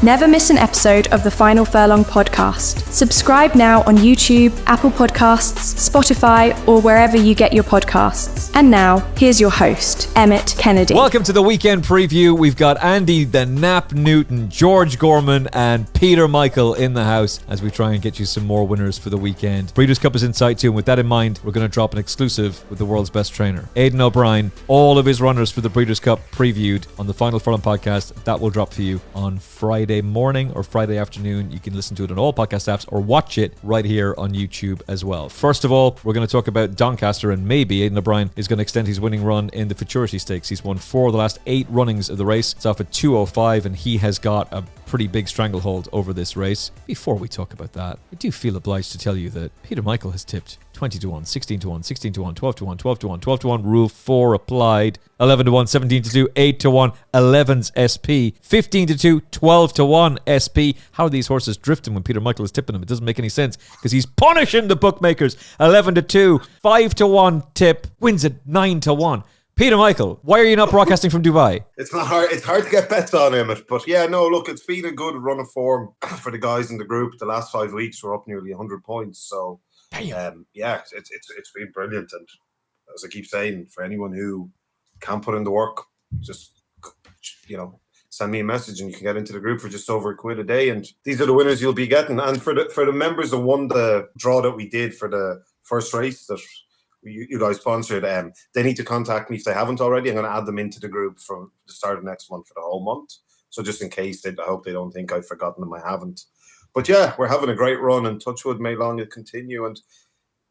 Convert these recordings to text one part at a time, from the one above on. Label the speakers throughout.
Speaker 1: Never miss an episode of the Final Furlong podcast. Subscribe now on YouTube, Apple Podcasts, Spotify, or wherever you get your podcasts. And now, here's your host, Emmet Kennedy.
Speaker 2: Welcome to the weekend preview. We've got Andy the Nap Newton, George Gorman, and Peter Michael in the house as we try and get you some more winners for the weekend. Breeders' Cup is in sight too, and with that in mind, we're going to drop an exclusive with the world's best trainer, Aidan O'Brien. All of his runners for the Breeders' Cup previewed on the Final Furlong podcast. That will drop for you on Friday morning or Friday afternoon. You can listen to it on all podcast apps or watch it right here on YouTube as well. First of all, we're going to talk about Doncaster, and maybe Aidan O'Brien is going to extend his winning run in the Futurity Stakes. He's won 4 of the last 8 runnings of the race. It's off at 2:05, and he has got a pretty big stranglehold over this race. Before we talk about that, I do feel obliged to tell you that Peter Michael has tipped 20-1, 16-1, 16-1, 12-1, 12-1, 12-1, Rule 4 applied, 11-1, 17-2, 8-1, 11's SP, 15-2, 12-1 SP. How are these horses drifting when Peter Michael is tipping them? It doesn't make any sense because he's punishing the bookmakers. 11-2, 5-1 tip, wins it 9-1. Peter Michael, why are you not broadcasting from Dubai?
Speaker 3: It's not hard. It's hard to get bets on him, but yeah, no. Look, it's been a good run of form for the guys in the group. The last 5 weeks we're up nearly 100 points. So, yeah, it's been brilliant. And as I keep saying, for anyone who can't put in the work, just send me a message and you can get into the group for just over £1 a day. And these are the winners you'll be getting. And for the members that won the draw that we did for the first race that you guys sponsored, they need to contact me if they haven't already. I'm going to add them into the group from the start of next month for the whole month. So just in case, I hope they don't think I've forgotten them. I haven't. But yeah, we're having a great run, and touchwood, may long it continue. And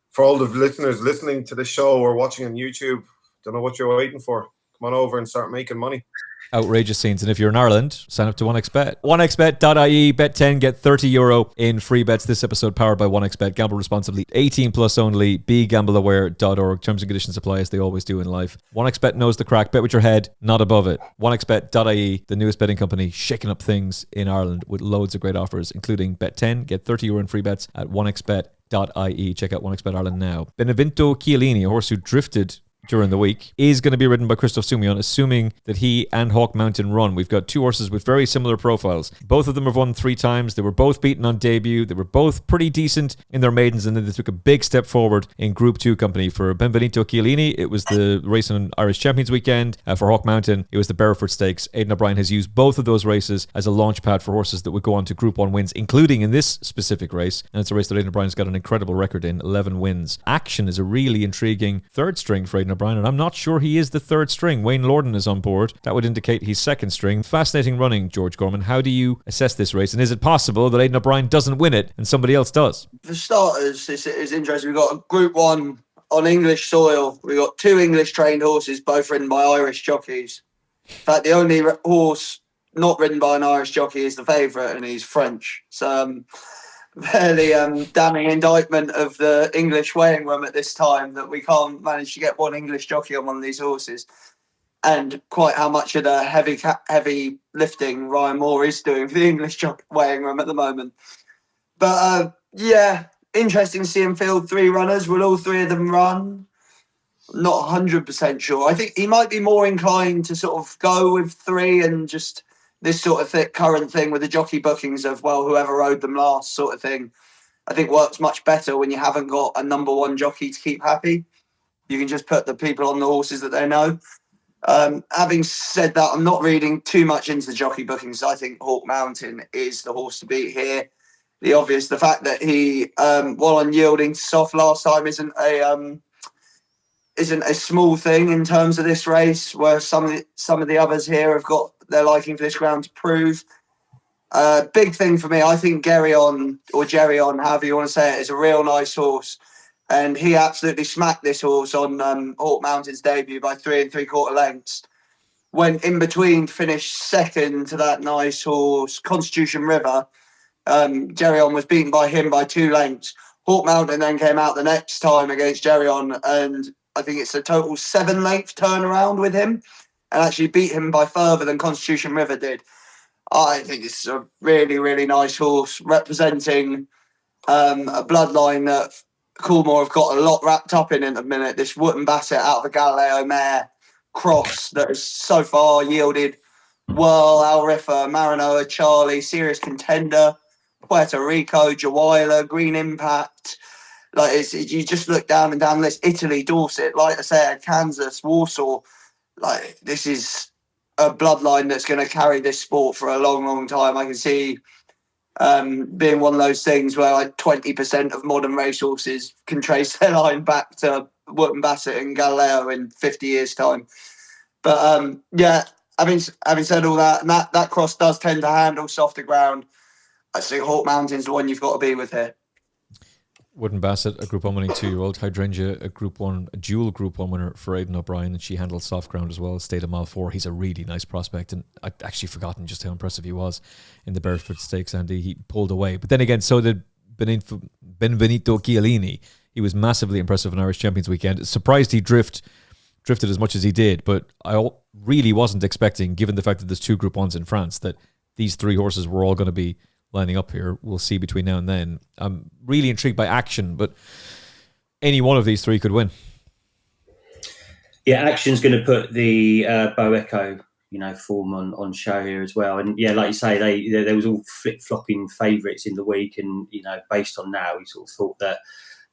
Speaker 3: for all the listeners listening to the show or watching on YouTube, don't know what you're waiting for. Come on over and start making money.
Speaker 2: Outrageous scenes. And if you're in Ireland, sign up to 1xBet. 1xBet.ie, bet 10, get €30 in free bets. This episode powered by 1xBet. Gamble responsibly. 18 plus only. BeGambleAware.org. Terms and conditions apply as they always do in life. 1xBet knows the crack. Bet with your head, not above it. 1xBet.ie, the newest betting company, shaking up things in Ireland with loads of great offers, including bet 10, get €30 in free bets at 1xBet.ie. Check out 1xBet Ireland now. Benevento Chiellini, a horse who drifted during the week, is going to be ridden by Christoph Sumion, assuming that he and Hawk Mountain run. We've got 2 horses with very similar profiles. Both of them have won 3 times. They were both beaten on debut. They were both pretty decent in their maidens, and then they took a big step forward in Group 2 company. For Benvenuto Chiellini, it was the race on Irish Champions Weekend. For Hawk Mountain, it was the Bereford Stakes. Aidan O'Brien has used both of those races as a launch pad for horses that would go on to Group 1 wins, including in this specific race. And it's a race that Aidan O'Brien's got an incredible record in, 11 wins. Action is a really intriguing third string for Aidan O'Brien, and I'm not sure he is the third string. Wayne Lorden is on board. That would indicate he's second string. Fascinating running, George Gorman. How do you assess this race? And is it possible that Aidan O'Brien doesn't win it and somebody else does?
Speaker 4: For starters, it's interesting. We've got a Group 1 on English soil. We've got 2 English trained horses, both ridden by Irish jockeys. In fact, the only horse not ridden by an Irish jockey is the favourite, and he's French. So, fairly damning indictment of the English weighing room at this time that we can't manage to get one English jockey on one of these horses, and quite how much of the heavy lifting Ryan Moore is doing for the English weighing room at the moment. But interesting to see him field 3 runners. Will all 3 of them run? Not 100% sure. I think he might be more inclined to sort of go with 3 and just this sort of current thing with the jockey bookings of, well, whoever rode them last sort of thing, I think works much better when you haven't got a number 1 jockey to keep happy. You can just put the people on the horses that they know. Having said that, I'm not reading too much into the jockey bookings. I think Hawk Mountain is the horse to beat here. The fact that he, while unyielding to soft last time, isn't a small thing in terms of this race, where some of the others here have got their liking for this ground to prove. Big thing for me, I think Geryon, or Geryon, however you want to say it, is a real nice horse. And he absolutely smacked this horse on Hawk Mountain's debut by 3 3/4 lengths. Went in between to finish second to that nice horse, Constitution River. Geryon was beaten by him by 2 lengths. Hawk Mountain then came out the next time against Geryon, and I think it's a total 7-length turnaround with him, and actually beat him by further than Constitution River did. I think it's a really, really nice horse representing a bloodline that Coolmore have got a lot wrapped up in a minute. This Wootton Bassett out of the Galileo mare cross that has so far yielded Whirl, Alrifa, Marino, Charlie, serious contender, Puerto Rico, Jawila, Green Impact. Like you just look down and down the list. Italy, Dorset, like I said, Kansas, Warsaw. Like this is a bloodline that's going to carry this sport for a long, long time. I can see being one of those things where like 20% of modern racehorses can trace their line back to Wootton Bassett and Galileo in 50 years' time. But yeah, having said all that, and that cross does tend to handle softer ground. I think Hawk Mountain's the one you've got to be with here.
Speaker 2: Wootton Bassett, a Group 1 winning 2-year-old. Hydrangea, a dual Group 1 winner for Aidan O'Brien, and she handled soft ground as well. Stayed a mile 4. He's a really nice prospect, and I'd actually forgotten just how impressive he was in the Beresford Stakes, Andy. He pulled away. But then again, so did Benvenuto Chiellini. He was massively impressive in Irish Champions Weekend. Surprised he drifted as much as he did, but I really wasn't expecting, given the fact that there's 2 Group 1s in France, that these 3 horses were all going to be lining up here. We'll see between now and then. I'm really intrigued by Action, but any one of these 3 could win.
Speaker 5: Yeah, Action's going to put the Bo Echo, form on show here as well. And yeah, like you say, there was all flip-flopping favourites in the week, and based on now, we sort of thought that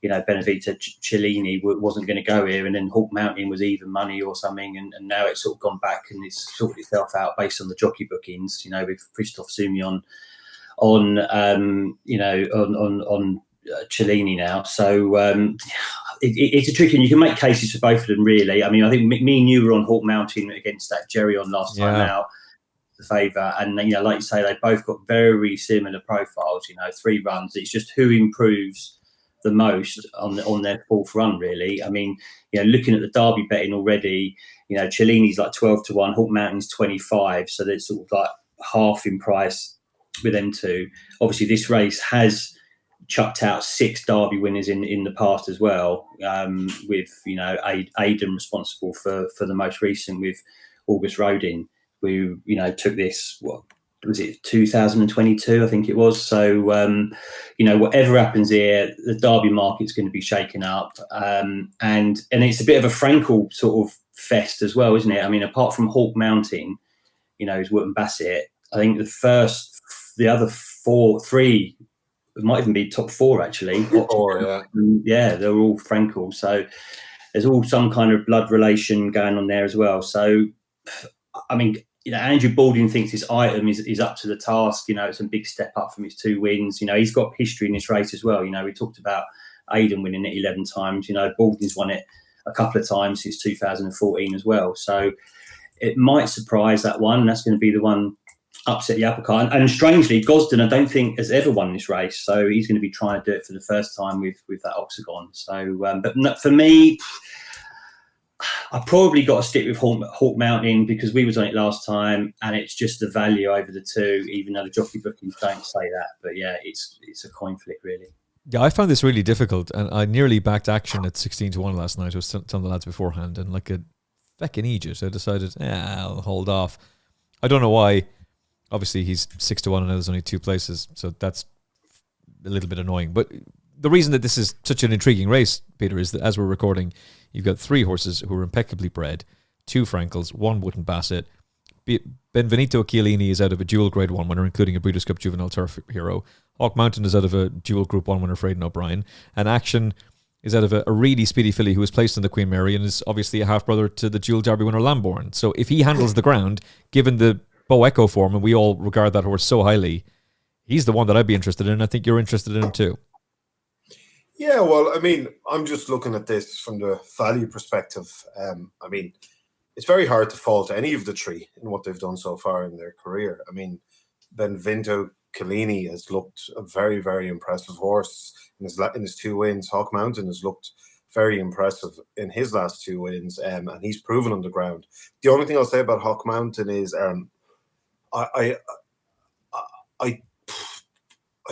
Speaker 5: Benvenuto Chiellini wasn't going to go here, and then Hawk Mountain was even money or something, and now it's sort of gone back and it's sorted itself out based on the jockey bookings. With Christophe Soumillon on Chiellini now. So it's a tricky, and you can make cases for both of them, really. I mean, I think me and you were on Hawk Mountain against that Jerry on last time out, the favour. And, like you say, they both got very similar profiles, 3 runs. It's just who improves the most on their 4th run, really. I mean, looking at the Derby betting already, Chiellini's like 12-1, Hawk Mountain's 25. So they're sort of like half in price with them 2. Obviously, this race has chucked out 6 Derby winners in the past as well, with Aidan responsible for the most recent with August Rodin, who took this, what was it, 2022 I think it was. So whatever happens here, the Derby market's going to be shaken up, and it's a bit of a Frankel sort of fest as well, isn't it? I mean, apart from Hawk Mountain, is Wootton Bassett. I think the other 3, it might even be top 4 actually. Yeah, they're all Frankel. So there's all some kind of blood relation going on there as well. So, I mean, Andrew Baldwin thinks this item is up to the task. It's a big step up from his 2 wins. He's got history in this race as well. We talked about Aidan winning it 11 times. Baldwin's won it a couple of times since 2014 as well. So it might surprise that one. That's going to be the one upset the apple cart. And strangely, Gosden, I don't think, has ever won this race. So he's going to be trying to do it for the first time with that Octagon. So, but for me, I probably got to stick with Hawk Mountain because we was on it last time, and it's just the value over the 2, even though the jockey bookings don't say that. But yeah, it's a coin flip, really.
Speaker 2: Yeah, I found this really difficult, and I nearly backed Action at 16-1 last night. I was telling the lads beforehand, and like a feckin' Aegis, I decided, I'll hold off. I don't know why. Obviously, he's 6-1 and there's only 2 places, so that's a little bit annoying. But the reason that this is such an intriguing race, Peter, is that as we're recording, you've got 3 horses who are impeccably bred, 2 Frankels, 1 Wootton Bassett. Benvenuto Chiellini is out of a dual Grade 1 winner, including a Breeders' Cup Juvenile Turf hero. Hawk Mountain is out of a dual Group 1 winner for Aidan O'Brien. And Action is out of a really speedy filly who was placed in the Queen Mary and is obviously a half-brother to the dual Derby winner Lambourne. So if he handles the ground, given the Bo Echo form, and we all regard that horse so highly, he's the one that I'd be interested in. I think you're interested in him too.
Speaker 3: Yeah, well, I mean, I'm just looking at this from the value perspective. I mean, it's very hard to fault any of the 3 in what they've done so far in their career. I mean, Benvenuto Chiellini has looked a very, very impressive horse in his 2 wins. Hawk Mountain has looked very impressive in his last 2 wins, and he's proven on the ground. The only thing I'll say about Hawk Mountain is I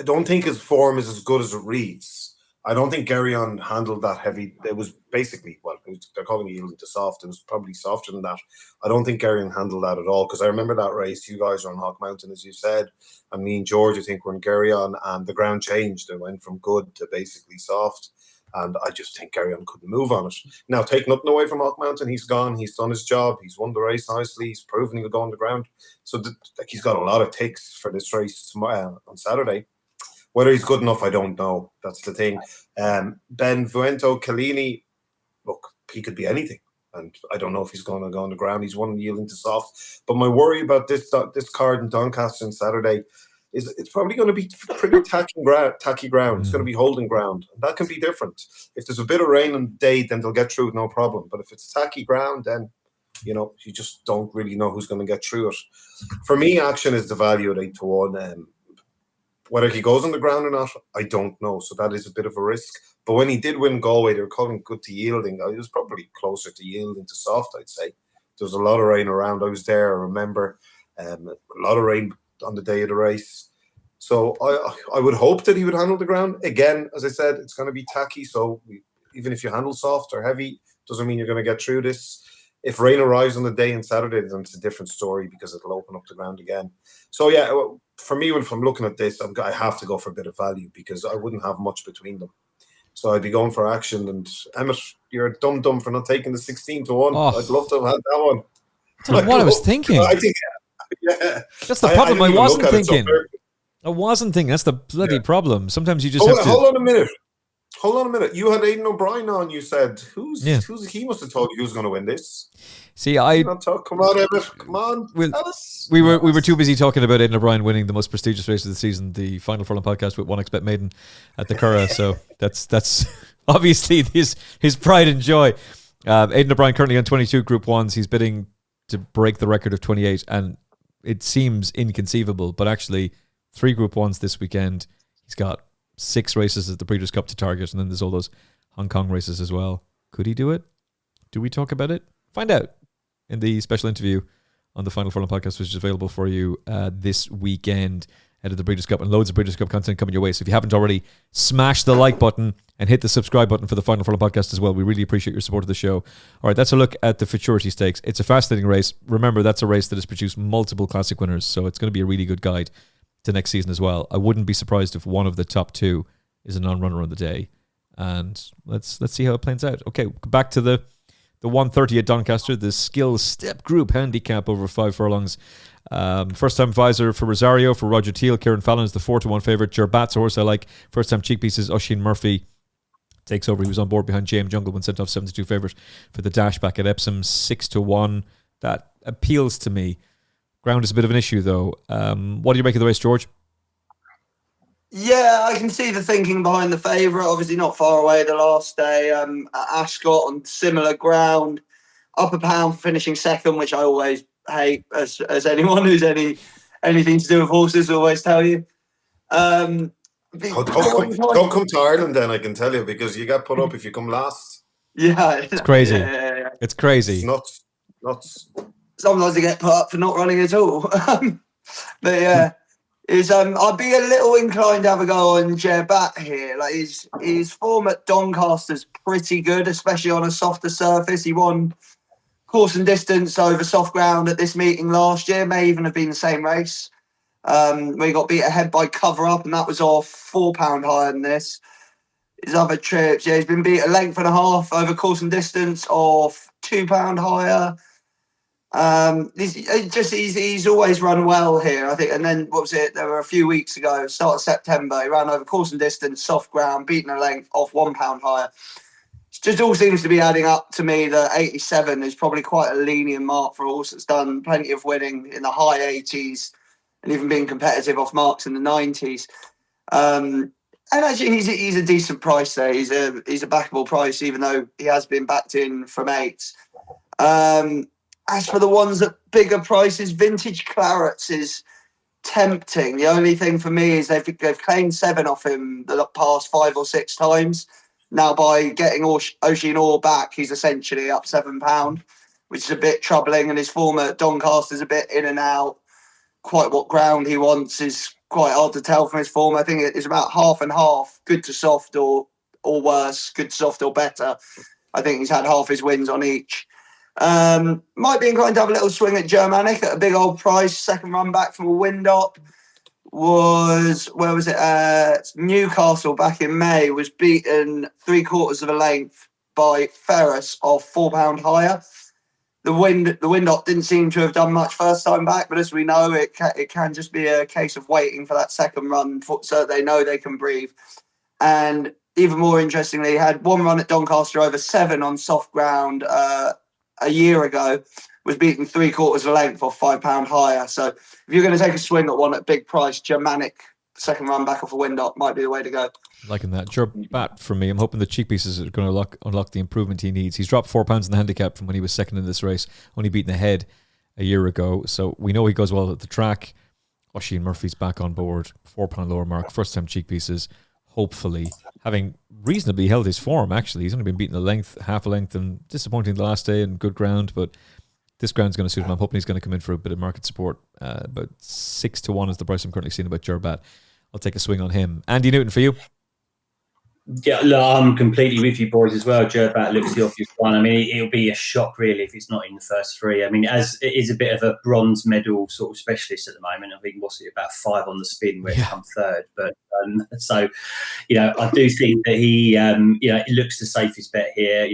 Speaker 3: don't think his form is as good as it reads. I don't think Geryon handled that heavy. It was basically, they're calling it yielding to soft. It was probably softer than that. I don't think Geryon handled that at all, because I remember that race. You guys are on Hawk Mountain, as you said, and me and George, I think, were in Geryon, and the ground changed. It went from good to basically soft. And I just think Geryon couldn't move on it. Now, take nothing away from Hawk Mountain. He's gone. He's done his job. He's won the race nicely. He's proven he'll go on the ground. So he's got a lot of ticks for this race tomorrow on Saturday. Whether he's good enough, I don't know. That's the thing. Benvenuto Cellini, look, he could be anything. And I don't know if he's going to go on the ground. He's one yielding to soft. But my worry about this card in Doncaster on Saturday is it's probably going to be pretty tacky ground. It's going to be holding ground. And that can be different. If there's a bit of rain on the day, then they'll get through it, no problem. But if it's tacky ground, then, you just don't really know who's going to get through it. For me, Action is the value at 8-1. Whether he goes on the ground or not, I don't know. So that is a bit of a risk. But when he did win Galway, they were calling good to yielding. I was probably closer to yielding to soft, I'd say. There was a lot of rain around. I was there, I remember. A lot of rain on the day of the race. So I would hope that he would handle the ground. Again, as I said, it's going to be tacky. So even if you handle soft or heavy, doesn't mean you're going to get through this. If rain arrives on the day and Saturday, then it's a different story because it'll open up the ground again. So yeah, for me, if I'm looking at this, I have to go for a bit of value because I wouldn't have much between them. So I'd be going for Action. And Emmet, you're a dumb for not taking the 16-1.
Speaker 2: Oh.
Speaker 3: I'd love to have had that one.
Speaker 2: That's what I was thinking.
Speaker 3: I think, yeah.
Speaker 2: That's the problem. I wasn't thinking.
Speaker 3: So
Speaker 2: I wasn't thinking. That's the bloody problem. Sometimes you just have to.
Speaker 3: Hold on a minute. You had Aidan O'Brien on. You said, who's he must have told you who's going to win this.
Speaker 2: See,
Speaker 3: Come on, Emmet. Come on. Tell us.
Speaker 2: We were too busy talking about Aidan O'Brien winning the most prestigious race of the season, the Final Furlong podcast with 1xBet Maiden at the Curragh. So that's obviously his pride and joy. Aidan O'Brien currently on 22 Group 1s. He's bidding to break the record of 28, and it seems inconceivable, but actually 3 Group 1s this weekend. He's got 6 races at the Breeders' Cup to target, and then there's all those Hong Kong races as well. Could he do it? Do we talk about it? Find out in the special interview on the Final Furlong podcast, which is available for you this weekend ahead of the Breeders' Cup, and loads of Breeders' Cup content coming your way. So if you haven't already, smash the like button and hit the subscribe button for the Final Furlong podcast as well. We really appreciate your support of the show. All right, that's a look at the Futurity Stakes. It's a fascinating race. Remember, that's a race that has produced multiple classic winners, so it's going to be a really good guide to next season as well. I wouldn't be surprised if one of the top 2 is a non-runner on the day, and let's see how it plans out. Okay, back to the 130 at Doncaster, the skill step group handicap over 5 furlongs. First time visor for Rosario, for Roger Teal. Kieran Fallon is the 4-1 favourite. Gerbat's a horse I like. First time cheek pieces, Oisin Murphy takes over. He was on board behind JM Jungle when sent off 72 favourite for the dash back at Epsom, 6-1. That appeals to me. Ground is a bit of an issue though. What do you make of the race, George?
Speaker 4: Yeah, I can see the thinking behind the favourite. Obviously not far away the last day at Ascot on similar ground. Upper pound for finishing second, which I always hate, as anyone who's anything to do with horses will always tell you.
Speaker 3: Don't come to Ireland then, I can tell you, because you get put up if you come last.
Speaker 4: Yeah.
Speaker 2: It's crazy.
Speaker 4: Yeah.
Speaker 2: It's crazy.
Speaker 3: It's nuts.
Speaker 4: Sometimes they get put up for not running at all. But yeah. I'd be a little inclined to have a go on Gerbat here. Like his form at Doncaster's pretty good, especially on a softer surface. He won course and distance over soft ground at this meeting last year. May even have been the same race. Where he got beat ahead by Cover Up, and that was off £4 higher than this. His other trips, he's been beat a length and a half over course and distance of £2 higher. He's always run well here, I think. And then what was it? There were a few weeks ago, start of September, he ran over course and distance, soft ground, beaten a length off £1 higher. It just all seems to be adding up to me that 87 is probably quite a lenient mark for a horse that's done plenty of winning in the high 80s and even being competitive off marks in the 90s. And actually, he's a decent price there. He's a backable price, even though he has been backed in from 8s. As for the ones at bigger prices, Vintage Clarets is tempting. The only thing for me is they've claimed 7 off him the past 5 or 6 times. Now, by getting Oisin Orr back, he's essentially up £7, which is a bit troubling. And his form at Doncaster is a bit in and out. Quite what ground he wants is quite hard to tell from his form. I think it's about half and half, good to soft or worse, good to soft or better. I think he's had half his wins on each. Might be inclined to have a little swing at Germanic at a big old price, second run back from a wind up. was, where was it? Newcastle back in May, was beaten 3/4 of a length by Ferris of £4 higher. The wind up didn't seem to have done much first time back, but as we know, it can just be a case of waiting for that second run so they know they can breathe. And even more interestingly, had one run at Doncaster over 7 on soft ground a year ago, was beaten 3/4 of a length off £5 higher. So if you're going to take a swing at one at big price, Germanic second run back off a wind up might be the way to go.
Speaker 2: Liking that. Bat for me. I'm hoping the cheek pieces are going to unlock the improvement he needs. He's dropped 4 pounds in the handicap from when he was second in this race, only beaten ahead a year ago. So we know he goes well at the track. Oisin Murphy's back on board. £4 lower mark. First time cheek pieces. Hopefully, having reasonably held his form, actually. He's only been beaten half a length, and disappointing the last day and good ground, but this ground's going to suit him. I'm hoping he's going to come in for a bit of market support. About 6-1 is the price I'm currently seeing about Gerbat. I'll take a swing on him. Andy Newton for you.
Speaker 5: Yeah, look, I'm completely with you boys as well. Gerbat looks the obvious one. I mean, it'll be a shock really if it's not in the first 3. I mean, as it is a bit of a bronze medal sort of specialist at the moment. I think what's it, about 5 on the spin where it come third. But so, I do think that he, it looks the safest bet here.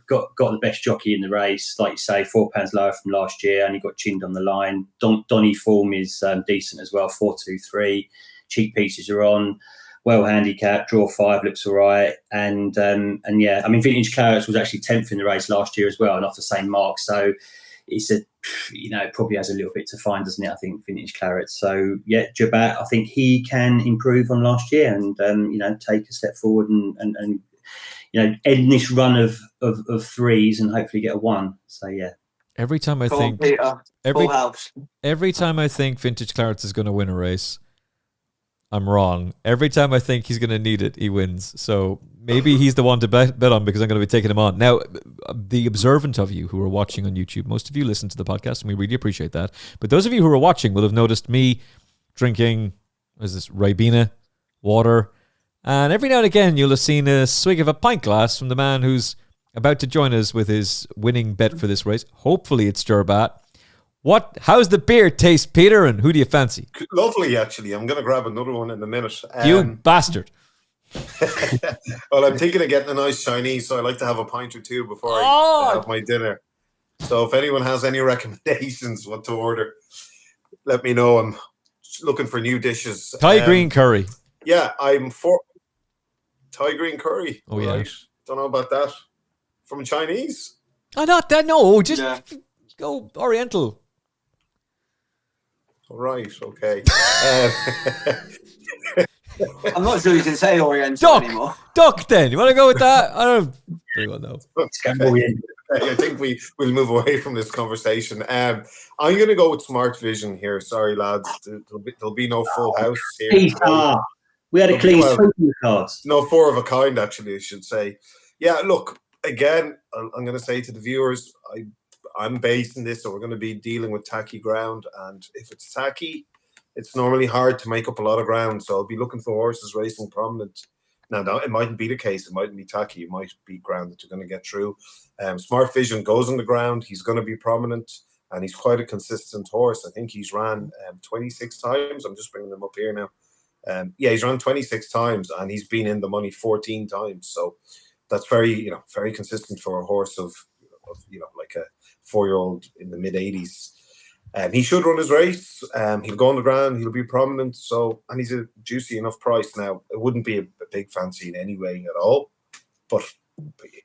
Speaker 5: Got the best jockey in the race, like you say, £4 lower from last year, and he got chinned on the line. Donny form is decent as well, 4-2-3. Cheek pieces are on. Well handicapped, draw 5 looks all right. And yeah, I mean, Vintage Clarets was actually 10th in the race last year as well, and off the same mark. So it's it probably has a little bit to find, doesn't it? I think Vintage Clarets. So yeah, Gerbat, I think he can improve on last year and, take a step forward and end this run of 3s and hopefully get a 1. So yeah.
Speaker 2: Every time I think Vintage Clarets is going to win a race, I'm wrong. Every time I think he's going to need it, he wins. So maybe he's the one to bet on because I'm going to be taking him on. Now, the observant of you who are watching on YouTube, most of you listen to the podcast, and we really appreciate that. But those of you who are watching will have noticed me drinking, Ribena, water. And every now and again, you'll have seen a swig of a pint glass from the man who's about to join us with his winning bet for this race. Hopefully it's Gerbat. How's the beer taste, Peter, and who do you fancy?
Speaker 3: Lovely, actually. I'm going to grab another one in a minute.
Speaker 2: You bastard.
Speaker 3: Well, I'm thinking of getting a nice Chinese, so I like to have a pint or 2 before I have my dinner. So if anyone has any recommendations what to order, let me know. I'm looking for new dishes.
Speaker 2: Thai green curry.
Speaker 3: Yeah, I'm for Thai green curry.
Speaker 2: Oh, yeah.
Speaker 3: Right. Don't know about that. From Chinese?
Speaker 2: Not that, no. Just go Oriental.
Speaker 3: Right, okay.
Speaker 4: I'm not sure you can say Oriental anymore.
Speaker 2: Duck, then. You want to go with that? I don't very well know.
Speaker 3: I think we'll move away from this conversation. I'm going to go with Smart Vision here. Sorry, lads. There'll be no full house here.
Speaker 5: We had a clean sweep in the cards.
Speaker 3: No, 4 of a kind, actually, I should say. Yeah, look, again, I'm going to say to the viewers, I'm basing this, so we're going to be dealing with tacky ground, and if it's tacky, it's normally hard to make up a lot of ground, so I'll be looking for horses racing prominent. Now, it mightn't be the case. It mightn't be tacky. It might be ground that you're going to get through. Smart Vision goes on the ground. He's going to be prominent, and he's quite a consistent horse. I think he's ran 26 times. I'm just bringing him up here now. He's run 26 times, and he's been in the money 14 times. So that's very consistent for a horse of like a 4-year-old in the mid-80s. He should run his race. He'll go on the ground. He'll be prominent. And he's a juicy enough price. Now, it wouldn't be a big fancy in any way at all, but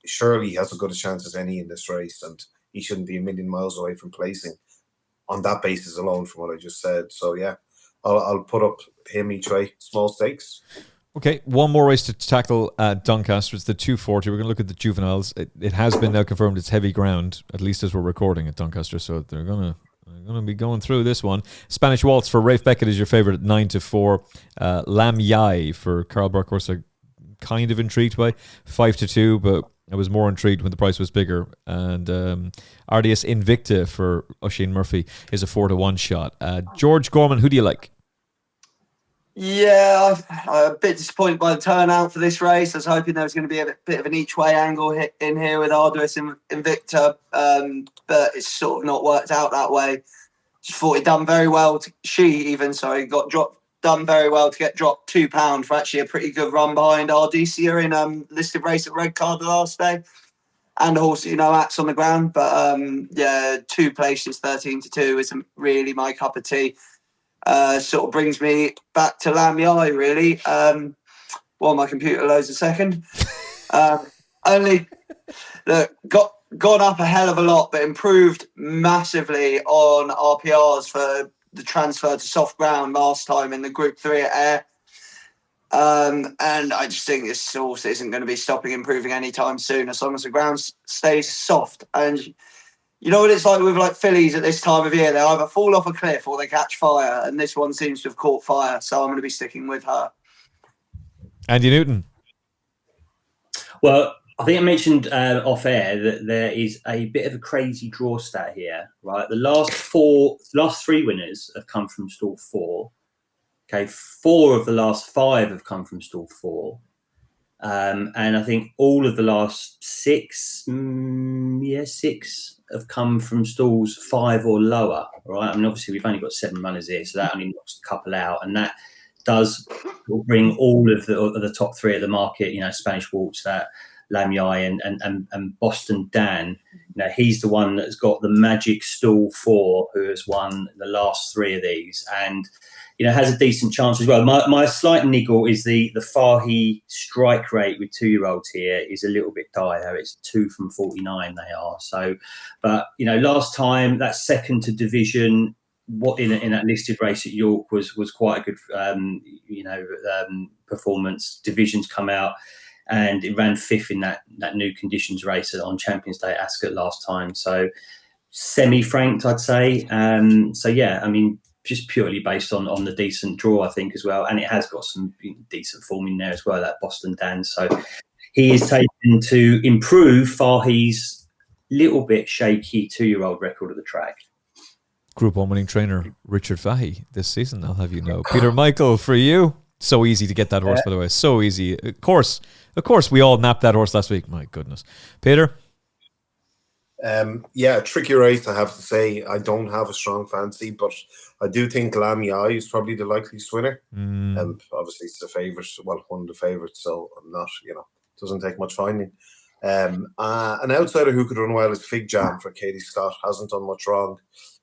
Speaker 3: surely he has as good a chance as any in this race, and he shouldn't be a million miles away from placing on that basis alone from what I just said. So, yeah, I'll put up him each way, small stakes. Okay,
Speaker 2: one more race to tackle at Doncaster. It's the 240. We're going to look at the juveniles. It has been now confirmed it's heavy ground, at least as we're recording at Doncaster, so they're going to be going through this one. Spanish Waltz for Rafe Beckett is your favourite at 9-4. Lam Yai for Carl Burkhorst, I'm kind of intrigued by 5-2, but I was more intrigued when the price was bigger. And Ardius Invicta for Oisin Murphy is a 4-1 shot. George Gorman, who do you like?
Speaker 4: Yeah, I'm a bit disappointed by the turnout for this race. I was hoping there was going to be a bit of an each-way angle in here with Arduous Invicta, but it's sort of not worked out that way. Just thought he'd done very well. Got dropped done very well to get dropped £2 for actually a pretty good run behind Ardesia in listed race at Red Card the last day. And a horse, acts on the ground. But, 2 places, 13-2 isn't really my cup of tea. Sort of brings me back to Lamyai, really. While my computer loads a second. Only, look, gone up a hell of a lot, but improved massively on RPRs for the transfer to soft ground last time in the Group 3 at Ayr. And I just think this horse isn't going to be stopping improving anytime soon as long as the ground stays soft. And you know what it's like with like fillies at this time of year? They either fall off a cliff or they catch fire. And this one seems to have caught fire. So I'm going to be sticking with her.
Speaker 2: Andy Newton.
Speaker 5: Well, I think I mentioned off air that there is a bit of a crazy draw stat here, right? The last 3 winners have come from stall 4. Okay, 4 of the last 5 have come from stall 4. And I think all of the last 6 have come from stalls 5 or lower, right? I mean, obviously, we've only got 7 runners here, so that only knocks a couple out. And that does bring all of the top 3 of the market, Spanish Waltz, Lamyai and Boston Dan. He's the one that's got the magic stall 4 who has won the last 3 of these. And has a decent chance as well. My slight niggle is the Fahy strike rate with 2-year-olds here is a little bit dire. It's 2 from 49 they are. So, but, last time that second to division, what in that listed race at York was quite a good, performance. Divisions come out and it ran 5th in that new conditions race on Champions Day at Ascot last time. So semi-franked, I'd say. Just purely based on the decent draw, I think, as well. And it has got some decent form in there as well, that Boston Dan. So he is taken to improve Fahy's little bit shaky 2-year-old record at the track.
Speaker 2: Group 1 winning trainer Richard Fahy this season, I'll have you know. Peter Michael, for you, so easy to get that horse, by the way. So easy. Of course, we all napped that horse last week. My goodness. Peter?
Speaker 3: Tricky race, I have to say. I don't have a strong fancy, but I do think Lamyai is probably the likeliest winner. Obviously, it's the favourite, one of the favourites, so I'm not, doesn't take much finding. An outsider who could run well is Fig Jam for Katie Scott. Hasn't done much wrong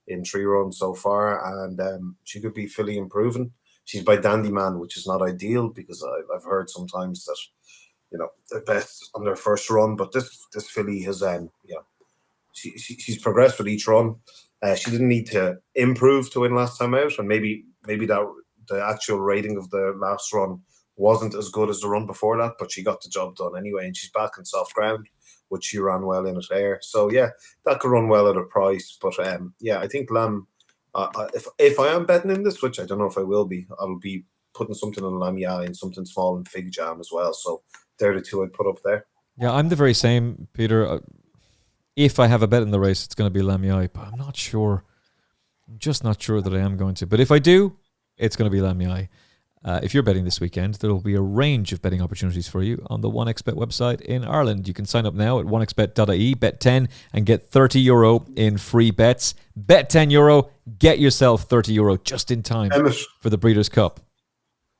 Speaker 3: in 3 runs so far, and she could be filly improving. She's by Dandy Man, which is not ideal because I've heard sometimes that, they're best on their first run, but this filly has, she's progressed with each run. She didn't need to improve to win last time out, and maybe that the actual rating of the last run wasn't as good as the run before that, but she got the job done anyway, and she's back in soft ground, which she ran well in at Ayr. So that could run well at a price. But I think Lam. If I am betting in this, which I don't know if I will be, I'll be putting something on Lamyai and something small in Fig Jam as well. So they're the 2 I'd put up there.
Speaker 2: Yeah, I'm the very same, Peter. If I have a bet in the race, it's going to be Lamyai, but I'm not sure. I'm just not sure that I am going to. But if I do, it's going to be Lamyai. If you're betting this weekend, there will be a range of betting opportunities for you on the 1xBet website in Ireland. You can sign up now at 1xBet.ie, bet 10 and get €30 in free bets. Bet €10, get yourself €30 just in time for the Breeders' Cup.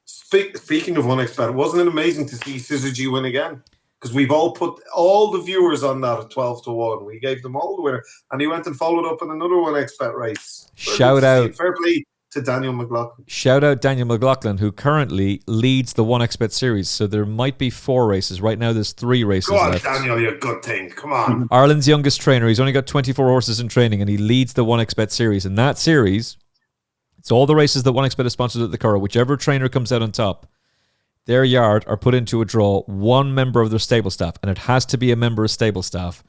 Speaker 3: Speaking of 1xBet, wasn't it amazing to see Scissor G win again? Because we've all put all the viewers on that at 12-1. We gave them all the winner, and he went and followed up in another 1xBet race.
Speaker 2: Shout out.
Speaker 3: Fair play to Daniel McLaughlin.
Speaker 2: Shout out Daniel McLaughlin, who currently leads the 1xBet series. So there might be 4 races. Right now there's 3 races
Speaker 3: Go on,
Speaker 2: left.
Speaker 3: Daniel, you good thing. Come on.
Speaker 2: Ireland's youngest trainer. He's only got 24 horses in training, and he leads the 1xBet series. And that series, it's all the races that 1xBet is sponsored at the Curragh. Whichever trainer comes out on top, their yard are put into a draw. 1 member of their stable staff, and it has to be a member of stable staff,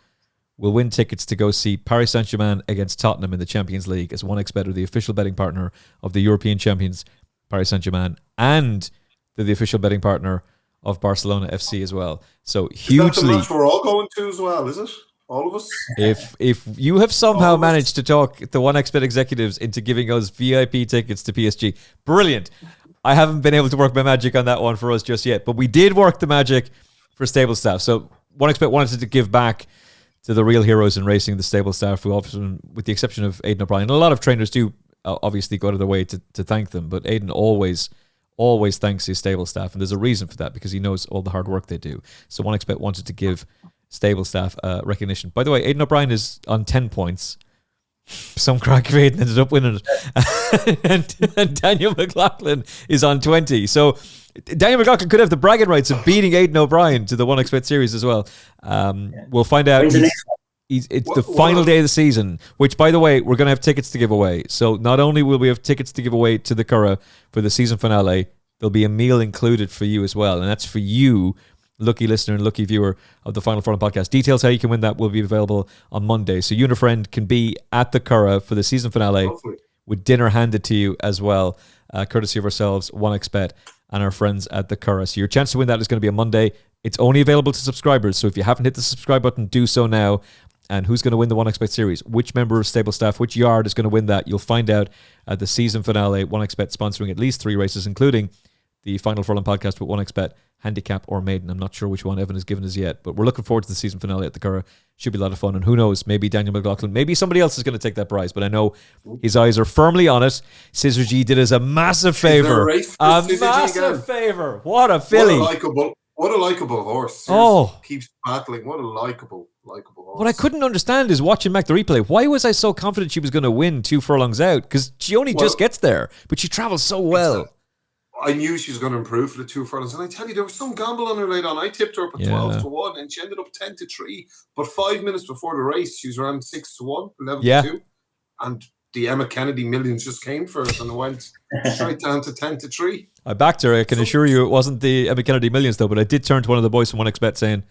Speaker 2: will win tickets to go see Paris Saint-Germain against Tottenham in the Champions League, as 1xBet are the official betting partner of the European champions Paris Saint-Germain, and they're the official betting partner of Barcelona FC as well. So hugely.
Speaker 3: Is that the match we're all going to as well, is it? All of us?
Speaker 2: If you have somehow managed to talk the 1xBet executives into giving us VIP tickets to PSG, brilliant. I haven't been able to work my magic on that one for us just yet, but we did work the magic for stable staff. So 1xBet wanted to give back to the real heroes in racing, the stable staff, who often, with the exception of Aidan O'Brien, a lot of trainers do obviously go out of their way to thank them. But Aidan always thanks his stable staff, and there's a reason for that because he knows all the hard work they do. So OneXBet wanted to give stable staff recognition. By the way, Aidan O'Brien is on 10 points. Some crack of Aidan ended up winning it. and Daniel McLaughlin is on 20. So Daniel McLaughlin could have the bragging rights of beating Aidan O'Brien to the OneXBet series as well. We'll find out. It's the final day of the season, which, by the way, we're going to have tickets to give away. So not only will we have tickets to give away to the Curragh for the season finale, there'll be a meal included for you as well. And that's for you, lucky listener and lucky viewer of the Final Furlong podcast. Details how you can win that will be available on Monday. So you and a friend can be at the Curragh for the season finale with dinner handed to you as well, courtesy of ourselves, OneXBet, and our friends at the Curragh. So your chance to win that is going to be on Monday. It's only available to subscribers. So if you haven't hit the subscribe button, do so now. And who's going to win the OneXBet series? Which member of stable staff, which yard is going to win that? You'll find out at the season finale. OneXBet sponsoring at least 3 races, including the Final Furlong podcast with OneXBet, Handicap or Maiden. I'm not sure which one Evan has given us yet, but we're looking forward to the season finale at the Curragh. Should be a lot of fun. And who knows, maybe Daniel McLaughlin, maybe somebody else is going to take that prize, but I know his eyes are firmly on it. Scissor G did us a massive favour. A massive favour. What a filly.
Speaker 3: What a likeable horse. Keeps battling. What a likeable horse.
Speaker 2: What I couldn't understand is watching back the replay. Why was I so confident she was going to win 2 furlongs out? Because she only just gets there, but she travels so well.
Speaker 3: I knew she was going to improve for the 2 furlongs, and I tell you, there was some gamble on her late on. I tipped her up at 12-1, and she ended up 10-3. But 5 minutes before the race, she was around 6-1, 11-2, and the Emmet Kennedy millions just came for us, and it went straight down to 10-3.
Speaker 2: I backed her. I can assure you, it wasn't the Emmet Kennedy millions though. But I did turn to one of the boys from OneXBet saying,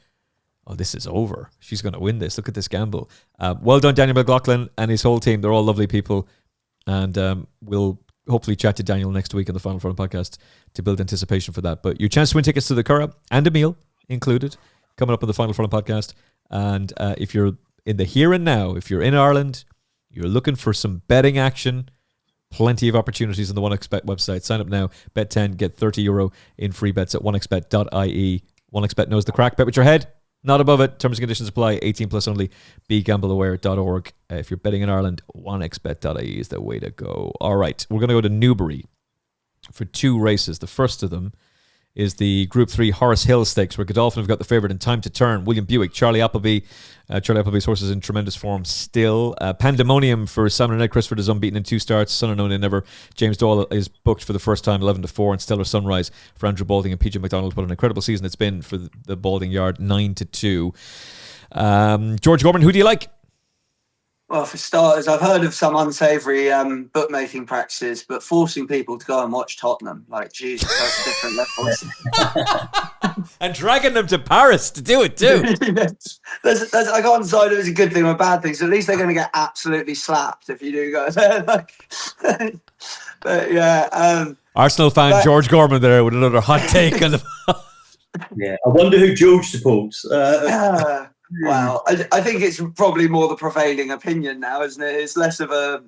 Speaker 2: "Oh, this is over. She's going to win this. Look at this gamble." Well done, Daniel McLaughlin and his whole team. They're all lovely people, and we'll hopefully chat to Daniel next week on the Final Furlong podcast to build anticipation for that. But your chance to win tickets to the Curragh and a meal included coming up on the Final Furlong podcast. And if you're in the here and now, if you're in Ireland, you're looking for some betting action, plenty of opportunities on the OneXBet website. Sign up now, bet 10, get €30 in free bets at onexbet.ie. OneXBet knows the crack. Bet with your head, not above it. Terms and conditions apply. 18 plus only. BeGambleAware.org. If you're betting in Ireland, onexbet.ie is the way to go. All right, we're going to go to Newbury for 2 races. The first of them is the Group 3 Horris Hill Stakes, where Godolphin have got the favourite in Time to Turn. William Buick, Charlie Appleby. Charlie Appleby's horse is in tremendous form still. Pandemonium for Simon and Ed Crisford is unbeaten in 2 starts. Son Unknown and Never. James Doyle is booked for the first time, 11-4. And Stellar Sunrise for Andrew Balding and PJ McDonald. What an incredible season it's been for the Balding yard, 9-2. George Gorman, who do you like?
Speaker 4: Well, for starters, I've heard of some unsavoury bookmaking practices, but forcing people to go and watch Tottenham, like, Jesus, that's a different level.
Speaker 2: And dragging them to Paris to do it too.
Speaker 4: There's, I can't decide if it's a good thing or a bad thing. So at least they're going to get absolutely slapped if you do go there. But yeah,
Speaker 2: Arsenal fan George Gorman there with another hot take on the.
Speaker 5: Yeah, I wonder who George supports.
Speaker 4: Well, I think it's probably more the prevailing opinion now, isn't it? It's less of a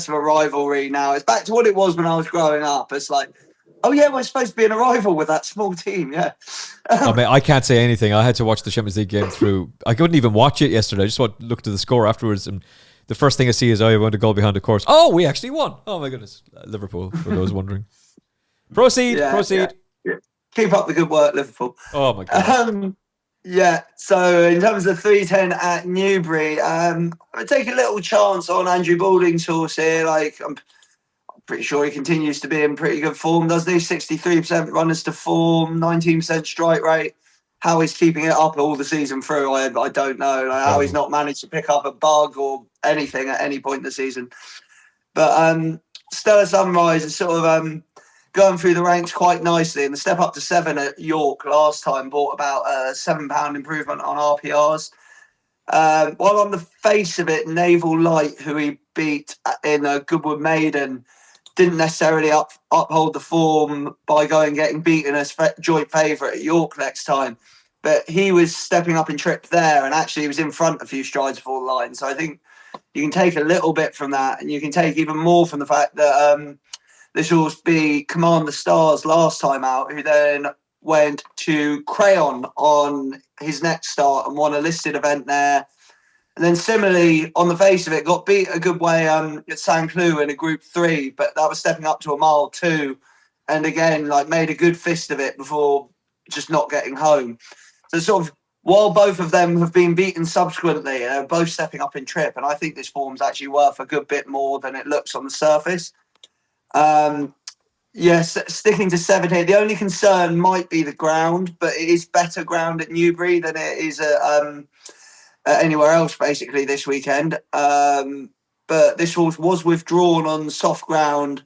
Speaker 4: rivalry now. It's back to what it was when I was growing up. It's like, oh yeah, we're supposed to be in a rival with that small team. Yeah.
Speaker 2: I mean, I can't say anything. I had to watch the Champions League game through. I couldn't even watch it yesterday. I just looked at the score afterwards, and the first thing I see is, oh, we went a goal behind the course. Oh, we actually won. Oh my goodness, Liverpool. For those wondering. Proceed.
Speaker 4: Yeah. Keep up the good work, Liverpool.
Speaker 2: Oh my god.
Speaker 4: Yeah, so in terms of 310 at Newbury, I take a little chance on Andrew Balding's horse here. Like, I'm pretty sure he continues to be in pretty good form, doesn't he? 63% runners to form, 19% strike rate. How he's keeping it up all the season through, I don't know. Like, how he's not managed to pick up a bug or anything at any point in the season. But Stellar Sunrise is sort of going through the ranks quite nicely, and the step up to 7 at York last time brought about a £7 improvement on RPRs. While on the face of it, Naval Light, who he beat in a Goodwood Maiden, didn't necessarily uphold the form by getting beaten as joint favourite at York next time. But he was stepping up in trip there, and actually he was in front a few strides before the line. So I think you can take a little bit from that, and you can take even more from the fact that this horse beat Command the Stars last time out, who then went to Crayon on his next start and won a listed event there. And then similarly, on the face of it, got beat a good way at St. Cloud in a Group 3, but that was stepping up to a mile 2. And again, like made a good fist of it before just not getting home. So sort of, while both of them have been beaten subsequently, they're both stepping up in trip. And I think this form's actually worth a good bit more than it looks on the surface. Yes, sticking to 7 here. The only concern might be the ground, but it is better ground at Newbury than it is at anywhere else, basically, this weekend. But this horse was withdrawn on soft ground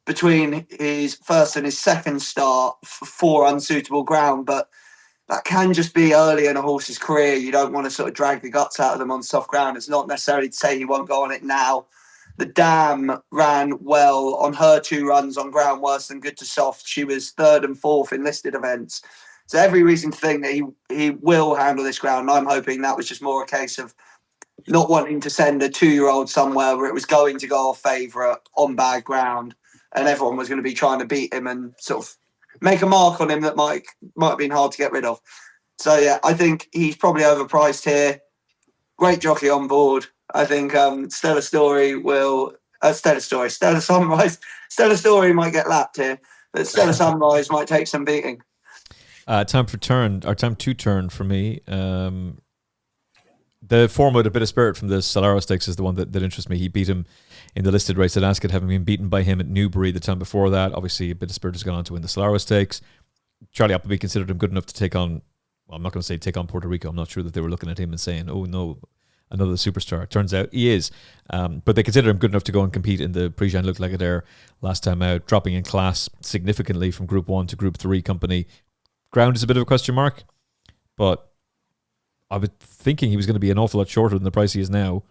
Speaker 4: between his first and his second start for unsuitable ground. But that can just be early in a horse's career. You don't want to sort of drag the guts out of them on soft ground. It's not necessarily to say he won't go on it now. The Dam ran well on her 2 runs on ground worse than good to soft. She was 3rd and 4th in listed events. So every reason to think that he will handle this ground. And I'm hoping that was just more a case of not wanting to send a 2-year-old somewhere where it was going to go off favourite on bad ground and everyone was going to be trying to beat him and sort of make a mark on him that might have been hard to get rid of. So, yeah, I think he's probably overpriced here. Great jockey on board. I think Stellar Story might get lapped here, but Stellar Sunrise might take some beating.
Speaker 2: Time to turn for me. The form with a bit of spirit from the Solaro Stakes is the one that interests me. He beat him in the listed race at Ascot, having been beaten by him at Newbury the time before that. Obviously, a bit of spirit has gone on to win the Solaro Stakes. Charlie Appleby considered him good enough to take on, well, I'm not going to say take on Puerto Rico. I'm not sure that they were looking at him and saying, oh no, another superstar. Turns out he is. But they considered him good enough to go and compete in the Prix Jean-Luc Lagardère last time out, dropping in class significantly from Group 1 to Group 3 company. Ground is a bit of a question mark, but I was thinking he was going to be an awful lot shorter than the price he is now,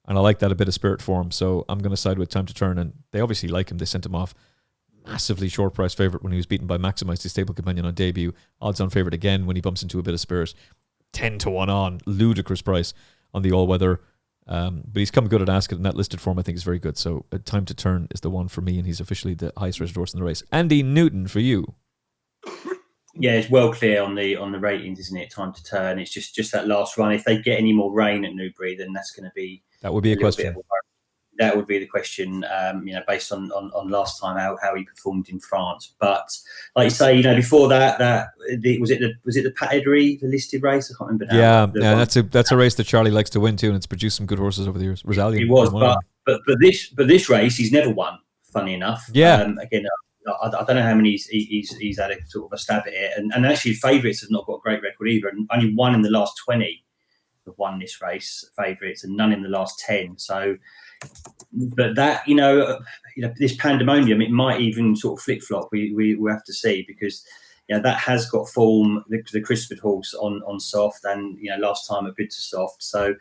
Speaker 2: and I like that a bit of spirit for him, so I'm going to side with Time to Turn, and they obviously like him. They sent him off massively short price favourite when he was beaten by Maximise, his stable companion on debut. Odds on favourite again when he bumps into a bit of spirit. 10-1 on, ludicrous price on the all-weather, but he's come good at Ascot, and that listed form I think is very good, so Time to Turn is the one for me, and he's officially the highest rated horse in the race. Andy Newton for you.
Speaker 5: Yeah, it's well clear on the ratings, isn't it? Time to Turn. It's just that last run. If they get any more rain at Newbury, then that's going to be
Speaker 2: that would be a question.
Speaker 5: That would be the question. Based on last time how he performed in France. But like you say, before that was it the Paterie, the listed race? I can't remember now.
Speaker 2: Yeah, that's a race that Charlie likes to win too, and it's produced some good horses over the years. Rosalia,
Speaker 5: he was, but this race he's never won. Funny enough, again. I don't know how many he's had a sort of a stab at it, and actually favourites have not got a great record either, and only 1 in the last 20 have won this race, favourites, and none in the last 10. So, but that this pandemonium, it might even sort of flip flop. We have to see, because that has got form. The Crisford horse on soft, and last time a bit to soft. So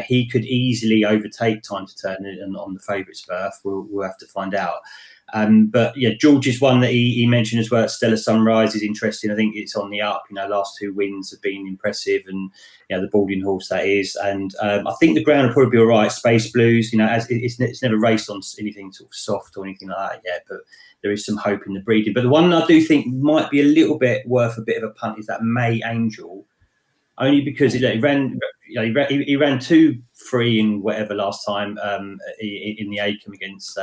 Speaker 5: he could easily overtake Time to Turn on the favourites berth. We'll have to find out. But George is one that he mentioned as well. Stellar Sunrise is interesting. I think it's on the up. Last 2 wins have been impressive, and the Balding horse that is. And I think the ground will probably be all right. Space Blues, as it's never raced on anything sort of soft or anything like that yet, but there is some hope in the breeding. But the one I do think might be a little bit worth a bit of a punt is that May Angel, only because he ran 2-3 in whatever last time in the Acomb against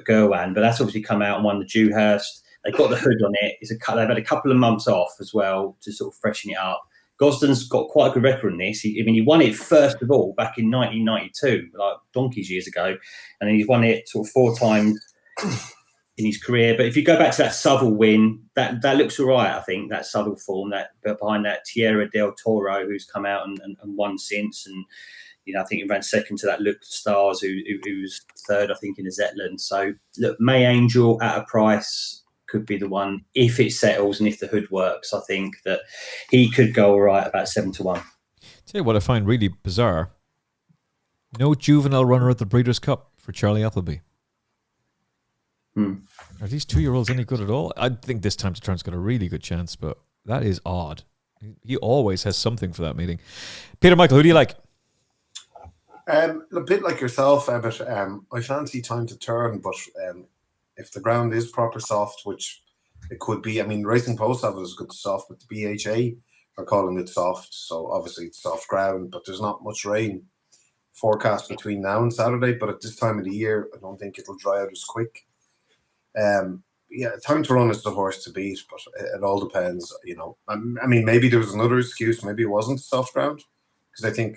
Speaker 5: Gorman, but that's obviously come out and won the Dewhurst. They've got the hood on it. They've had a couple of months off as well to sort of freshen it up. Gosden's got quite a good record on this. He won it first of all back in 1992, like donkey's years ago, and he's won it sort of 4 times in his career. But if you go back to that Southall win, that looks all right, I think, that Southall form, that behind that Tierra del Toro, who's come out and won since, and I think he ran second to that Luke Stars, who was third, I think, in the Zetland. So, look, May Angel at a price could be the one if it settles and if the hood works. I think that he could go all right about 7-1.
Speaker 2: Tell you what I find really bizarre. No juvenile runner at the Breeders' Cup for Charlie Appleby. Are these 2-year-olds any good at all? I think this Time to Turn's got a really good chance, but that is odd. He always has something for that meeting. Peter Michael, who do you like?
Speaker 3: A bit like yourself, Emmet. I fancy Time to Turn, but if the ground is proper soft, which it could be, Racing Post Office is good soft, but the BHA are calling it soft. So obviously it's soft ground, but there's not much rain forecast between now and Saturday. But at this time of the year, I don't think it'll dry out as quick. Time to run is the horse to beat, but it all depends. I mean, maybe there was another excuse. Maybe it wasn't soft ground, because I think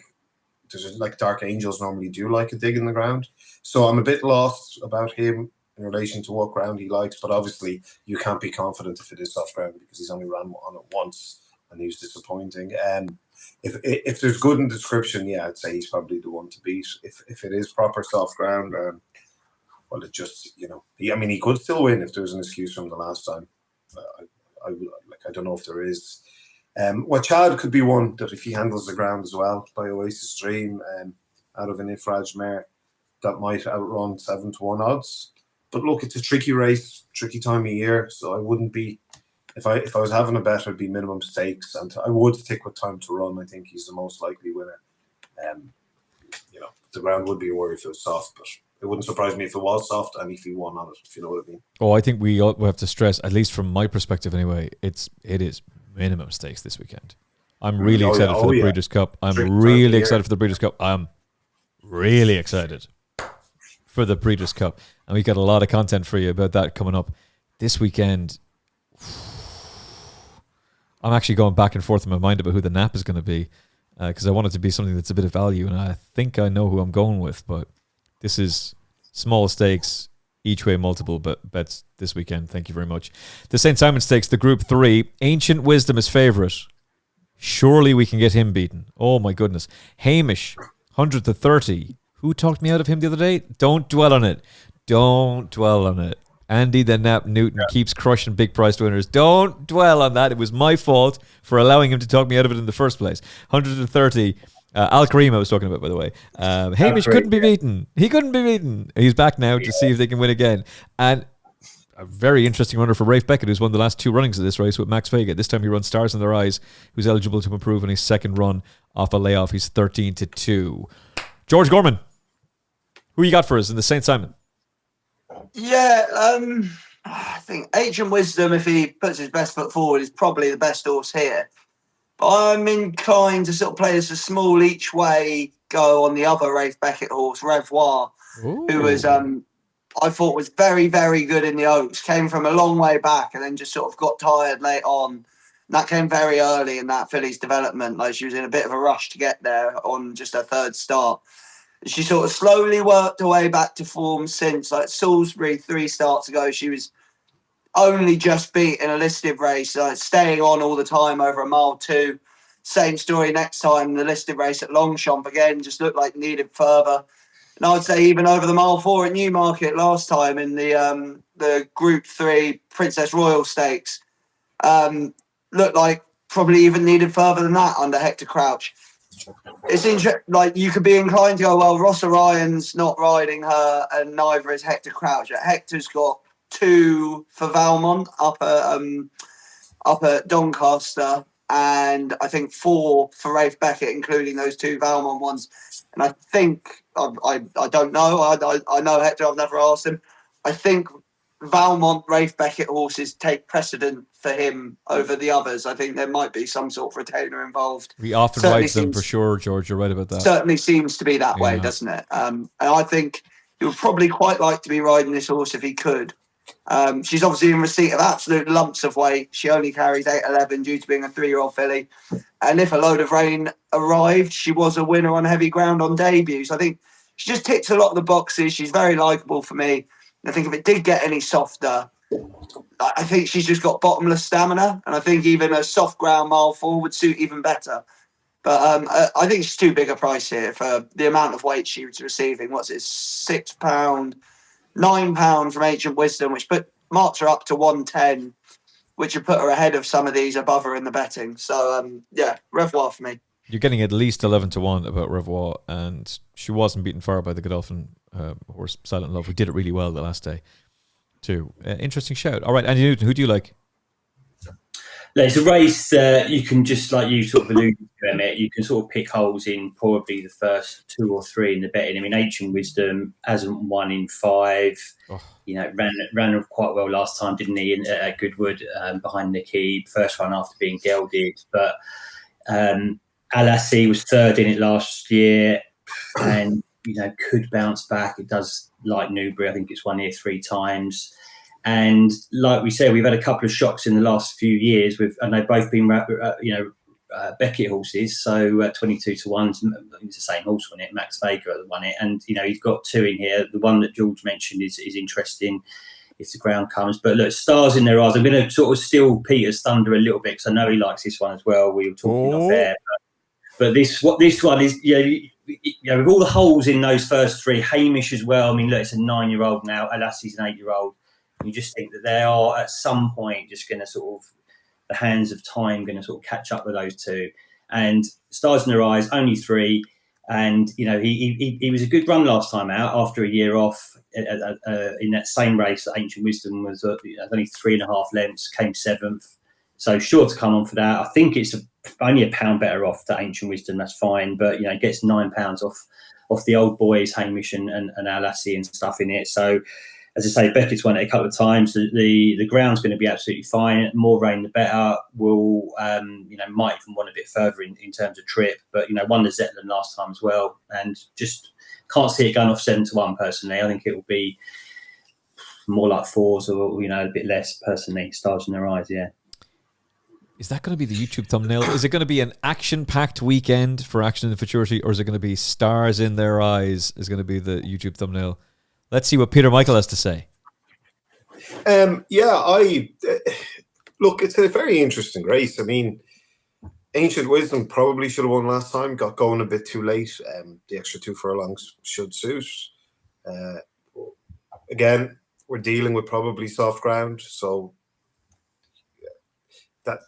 Speaker 3: there's like Dark Angels normally do like a dig in the ground. So I'm a bit lost about him in relation to what ground he likes. But obviously, you can't be confident if it is soft ground because he's only ran on it once and he was disappointing. If there's good in description, I'd say he's probably the one to beat. If it is proper soft ground, well, it just, he could still win if there was an excuse from the last time. I don't know if there is. Chad could be one that if he handles the ground as well by Oasis Dream, out of an Ifraj mare, that might outrun 7-1 odds. But look, it's a tricky race, tricky time of year, so I wouldn't be. If I was having a bet, it'd be minimum stakes, and I would stick with Time to Run. I think he's the most likely winner. The ground would be a worry if it was soft, but it wouldn't surprise me if it was soft and if he won on it, if you know what I mean.
Speaker 2: Oh, I think we have to stress, at least from my perspective anyway, it is minimum stakes this weekend. I'm really excited for the Breeders' Cup. I'm really excited for the Breeders' Cup. I'm really excited for the Breeders' Cup. And we got a lot of content for you about that coming up this weekend. I'm actually going back and forth in my mind about who the nap is going to be, because I want it to be something that's a bit of value, and I think I know who I'm going with, but this is small stakes, each way multiple bets this weekend. Thank you very much. The St. Simon Stakes, the Group 3. Ancient Wisdom is favourite. Surely we can get him beaten. Oh my goodness. Hamish, 100 to 30. Who talked me out of him the other day? Don't dwell on it. Don't dwell on it. Andy the Nap Newton keeps crushing big price winners. Don't dwell on that. It was my fault for allowing him to talk me out of it in the first place. 130. Al Kareem I was talking about, by the way. Hamish couldn't be beaten. He couldn't be beaten. He's back now to see if they can win again. And a very interesting runner for Rafe Beckett, who's won the last 2 runnings of this race with Max Vega. This time he runs Stars in Their Eyes, who's eligible to improve in his second run off a layoff. He's 13 to 2. George Gorman, who you got for us in the St. Simon?
Speaker 4: I think Ancient Wisdom, if he puts his best foot forward, is probably the best horse here. But I'm inclined to sort of play as a small each way go on the other Rafe Beckett horse, Revoir, who was I thought was very, very good in the Oaks. Came from a long way back and then just sort of got tired late on. And that came very early in that filly's development. Like, she was in a bit of a rush to get there on just her third start. She sort of slowly worked her way back to form since. Like Salisbury 3 starts ago, she was only just beat in a listed race, staying on all the time over a mile 2. Same story next time, the listed race at Longchamp again, just looked like needed further. And I would say even over the mile 4 at Newmarket last time in the Group 3 Princess Royal Stakes, looked like probably even needed further than that under Hector Crouch. It's interesting, like, you could be inclined to go, well, Ross Orion's not riding her and neither is Hector Crouch. Hector's got 2 for Valmont up at Doncaster, and I think 4 for Rafe Beckett, including those 2 Valmont ones. And I think, I don't know, I know Hector, I've never asked him. I think Valmont Rafe Beckett horses take precedent for him over the others. I think there might be some sort of retainer involved.
Speaker 2: He often rides them for sure, George. You're right about that.
Speaker 4: Certainly seems to be that way, doesn't it? And I think he would probably quite like to be riding this horse if he could. She's obviously in receipt of absolute lumps of weight. She only carries 8'11" due to being a 3-year-old filly. And if a load of rain arrived, she was a winner on heavy ground on debut. So I think she just ticks a lot of the boxes. She's very likeable for me. I think if it did get any softer, I think she's just got bottomless stamina, and I think even a soft ground mile 4 would suit even better. But I think she's too big a price here for the amount of weight she was receiving. What's it, £6, £9 from Ancient Wisdom, which marks her up to 110, which would put her ahead of some of these above her in the betting. So, Revoir for me.
Speaker 2: You're getting at least 11 to 1 about Revoir, and she wasn't beaten far by the Godolphin horse Silent Love, who did it really well the last day too. Interesting shout. All right, Andy Newton, who do you like?
Speaker 5: There's a race that you can, just like you sort of alluded to, Emmet, you can sort of pick holes in probably the first 2 or 3 in the betting. I mean, Ancient Wisdom hasn't won in 5.
Speaker 2: Oh.
Speaker 5: You know, ran quite well last time, didn't he, at Goodwood, behind the key, first run after being gelded. But Alassi was 3rd in it last year and, you know, could bounce back. It does, like Newbury, I think it's won here 3 times. And like we said, we've had a couple of shocks in the last few years, and they've both been, Beckett horses. So 22 to 1, it's the same horse won it, Max Vega that won it. And, you know, he's got 2 in here. The one that George mentioned is interesting if the ground comes. But look, stars in their eyes. I'm going to sort of steal Peter's thunder a little bit because I know he likes this one as well. We were talking off air. But this one is, you know, with all the holes in those first 3, Hamish as well. I mean, look, it's a 9-year-old now. Alassi's an 8-year-old. You just think that they are at some point just going to sort of, the hands of time going to sort of catch up with those 2. And stars in their eyes, only 3. And, you know, he was a good run last time out after a year off in that same race that Ancient Wisdom was only 3.5 lengths, came 7th. So sure to come on for that. I think it's only £1 better off to Ancient Wisdom. That's fine. But, you know, it gets £9 off the old boys, Hamish and Alassi and stuff in it. So, as I say, Beckett's won it a couple of times. The ground's going to be absolutely fine. More rain, the better. Will might even want a bit further in terms of trip. But, you know, won the Zetland last time as well. And just can't see it going off 7 to 1 personally. I think it will be more like 4s or, you know, a bit less personally. Stars in their eyes, yeah.
Speaker 2: Is that going to be the YouTube thumbnail? Is it going to be an action-packed weekend for Action in the Futurity, or is it going to be stars in their eyes is going to be the YouTube thumbnail? Let's see what Peter Michael has to say.
Speaker 3: Look, it's a very interesting race. I mean, Ancient Wisdom probably should have won last time, got going a bit too late. The extra 2 furlongs should suit. Again, we're dealing with probably soft ground, so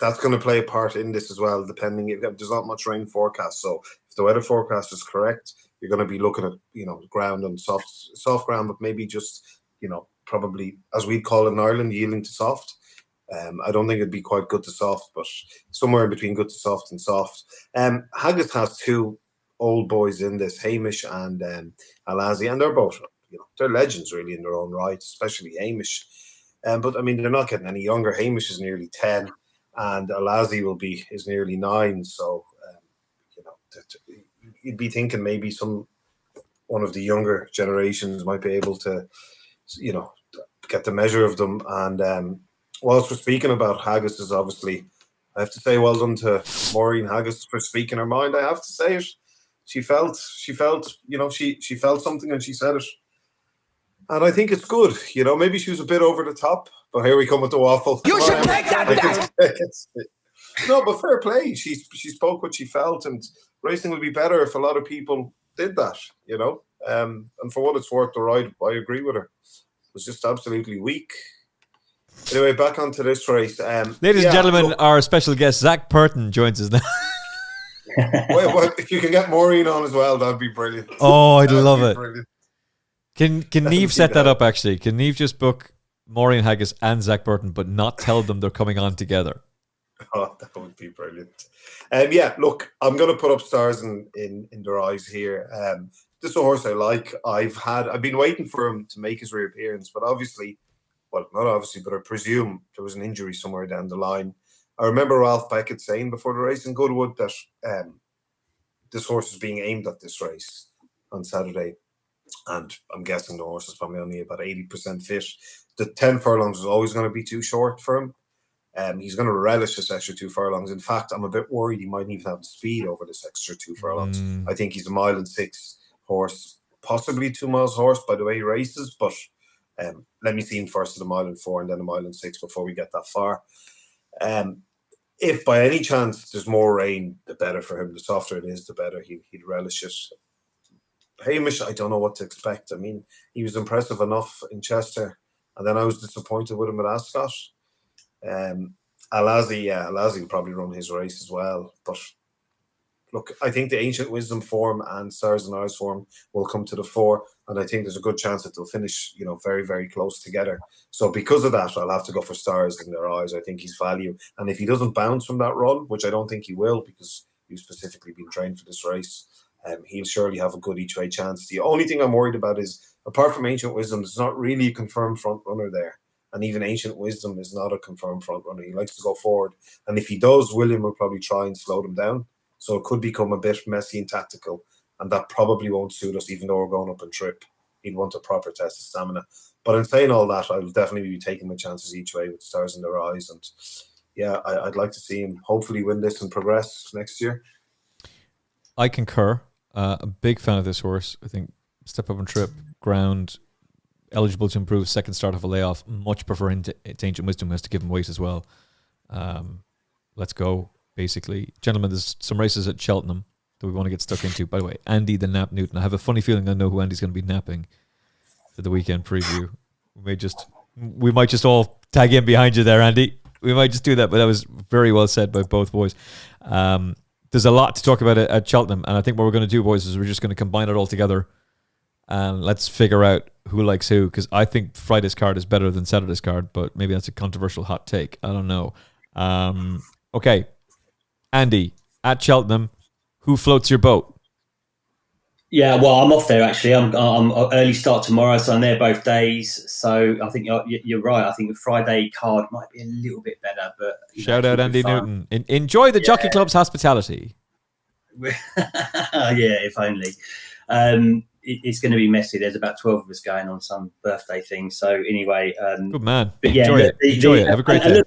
Speaker 3: that's going to play a part in this as well, depending if there's not much rain forecast. So if the weather forecast is correct, you're going to be looking at, you know, ground and soft ground, but maybe just, you know, probably, as we call it in Ireland, yielding to soft. I don't think it'd be quite good to soft, but somewhere in between good to soft and soft. Haggis has 2 old boys in this, Hamish and Alassi, and they're both, you know, they're legends really in their own right, especially Hamish. But I mean, they're not getting any younger. Hamish is nearly 10, and Alassi is nearly 9. So, you know, you'd be thinking maybe one of the younger generations might be able to, you know, get the measure of them. And whilst we're speaking about Haggis, is obviously, I have to say well done to Maureen Haggis for speaking her mind. I have to say it. She felt, you know, she felt something and she said it. And I think it's good. You know, maybe she was a bit over the top, but here we come with the waffle.
Speaker 6: You should take that back.
Speaker 3: No, but fair play. She spoke what she felt, and racing would be better if a lot of people did that, you know. And for what it's worth, the ride, I agree with her, it was just absolutely weak. Anyway, back onto this race.
Speaker 2: Ladies and gentlemen, our special guest, Zach Purton, joins us now.
Speaker 3: Well, if you can get Maureen on as well, that'd be brilliant.
Speaker 2: Oh, I'd love it.
Speaker 3: Brilliant.
Speaker 2: Can Niamh set that up, actually? Can Niamh just book Maureen Haggis and Zach Burton, but not tell them they're coming on together?
Speaker 3: Oh, that would be brilliant. Yeah, look, I'm going to put up stars in their eyes here. This is a horse I like. I've been waiting for him to make his reappearance, but obviously, well, not obviously, but I presume there was an injury somewhere down the line. I remember Ralph Beckett saying before the race in Goodwood that this horse is being aimed at this race on Saturday. And I'm guessing the horse is probably only about 80% fit. The 10 furlongs is always going to be too short for him. He's going to relish this extra 2 furlongs. In fact, I'm a bit worried he mightn't even have the speed over this extra 2 furlongs. I think he's a 1.6 mile horse, possibly 2 miles horse by the way he races. But let me see him first at 1.4 miles and then 1.6 miles before we get that far. If by any chance there's more rain, the better for him. The softer it is, the better he'd relish it. Hamish, I don't know what to expect. I mean, he was impressive enough in Chester, and then I was disappointed with him at Ascot. Alassi will probably run his race as well. But look, I think the Ancient Wisdom form and Stars and Eyes form will come to the fore. and I think there's a good chance that they'll finish, very, very close together. So because of that, I'll have to go for Stars in Their Eyes. I think he's value. And if he doesn't bounce from that run, which I don't think he will, because he's specifically been trained for this race, he'll surely have a good each way chance. The only thing I'm worried about is, apart from Ancient Wisdom, there's not really a confirmed front runner there. And even Ancient Wisdom is not a confirmed front runner. He likes to go forward. And if he does, William will probably try and slow them down. So it could become a bit messy and tactical. And that probably won't suit us, even though we're going up in trip. He'd want a proper test of stamina. But in saying all that, I will definitely be taking my chances each way with Stars in Their Eyes. And yeah, I'd like to see him hopefully win this and progress next year.
Speaker 2: I concur. A big fan of this horse. I think step up and trip, ground, eligible to improve, second start of a layoff. Much preferring to Ancient Wisdom, has to give him weight as well. Let's go, basically. Gentlemen, there's some races at Cheltenham that we want to get stuck into. By the way, Andy the Nap Newton. I have a funny feeling I know who Andy's going to be napping for the weekend preview. We might just all tag in behind you there, Andy. We might just do that, but that was very well said by both boys. There's a lot to talk about at Cheltenham, and I think what we're going to do, boys, is we're just going to combine it all together and let's figure out who likes who, because I think Friday's card is better than Saturday's card, but maybe that's a controversial hot take. I don't know. Okay, Andy, at Cheltenham, who floats your boat?
Speaker 5: Yeah, well, I'm off there actually. I'm early start tomorrow, so I'm there both days. So I think you're right. I think the Friday card might be a little bit better. But
Speaker 2: shout out Andy Newton. Enjoy the Jockey Club's hospitality.
Speaker 5: Yeah, if only. It's going to be messy. There's about 12 of us going on some birthday thing. So anyway,
Speaker 2: good man.
Speaker 5: But yeah,
Speaker 2: enjoy it. Have a great day.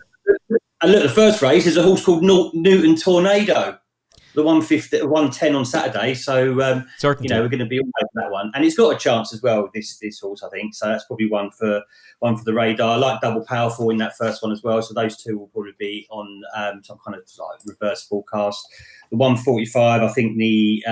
Speaker 5: And look, the first race is a horse called Newton Tornado. The 150, 110 on Saturday, so we're going to be all over that one, and it's got a chance as well. This horse, I think, so that's probably one for the radar. I like Double Powerful in that first one as well, so those two will probably be on some kind of like reverse forecast. The 145, I think the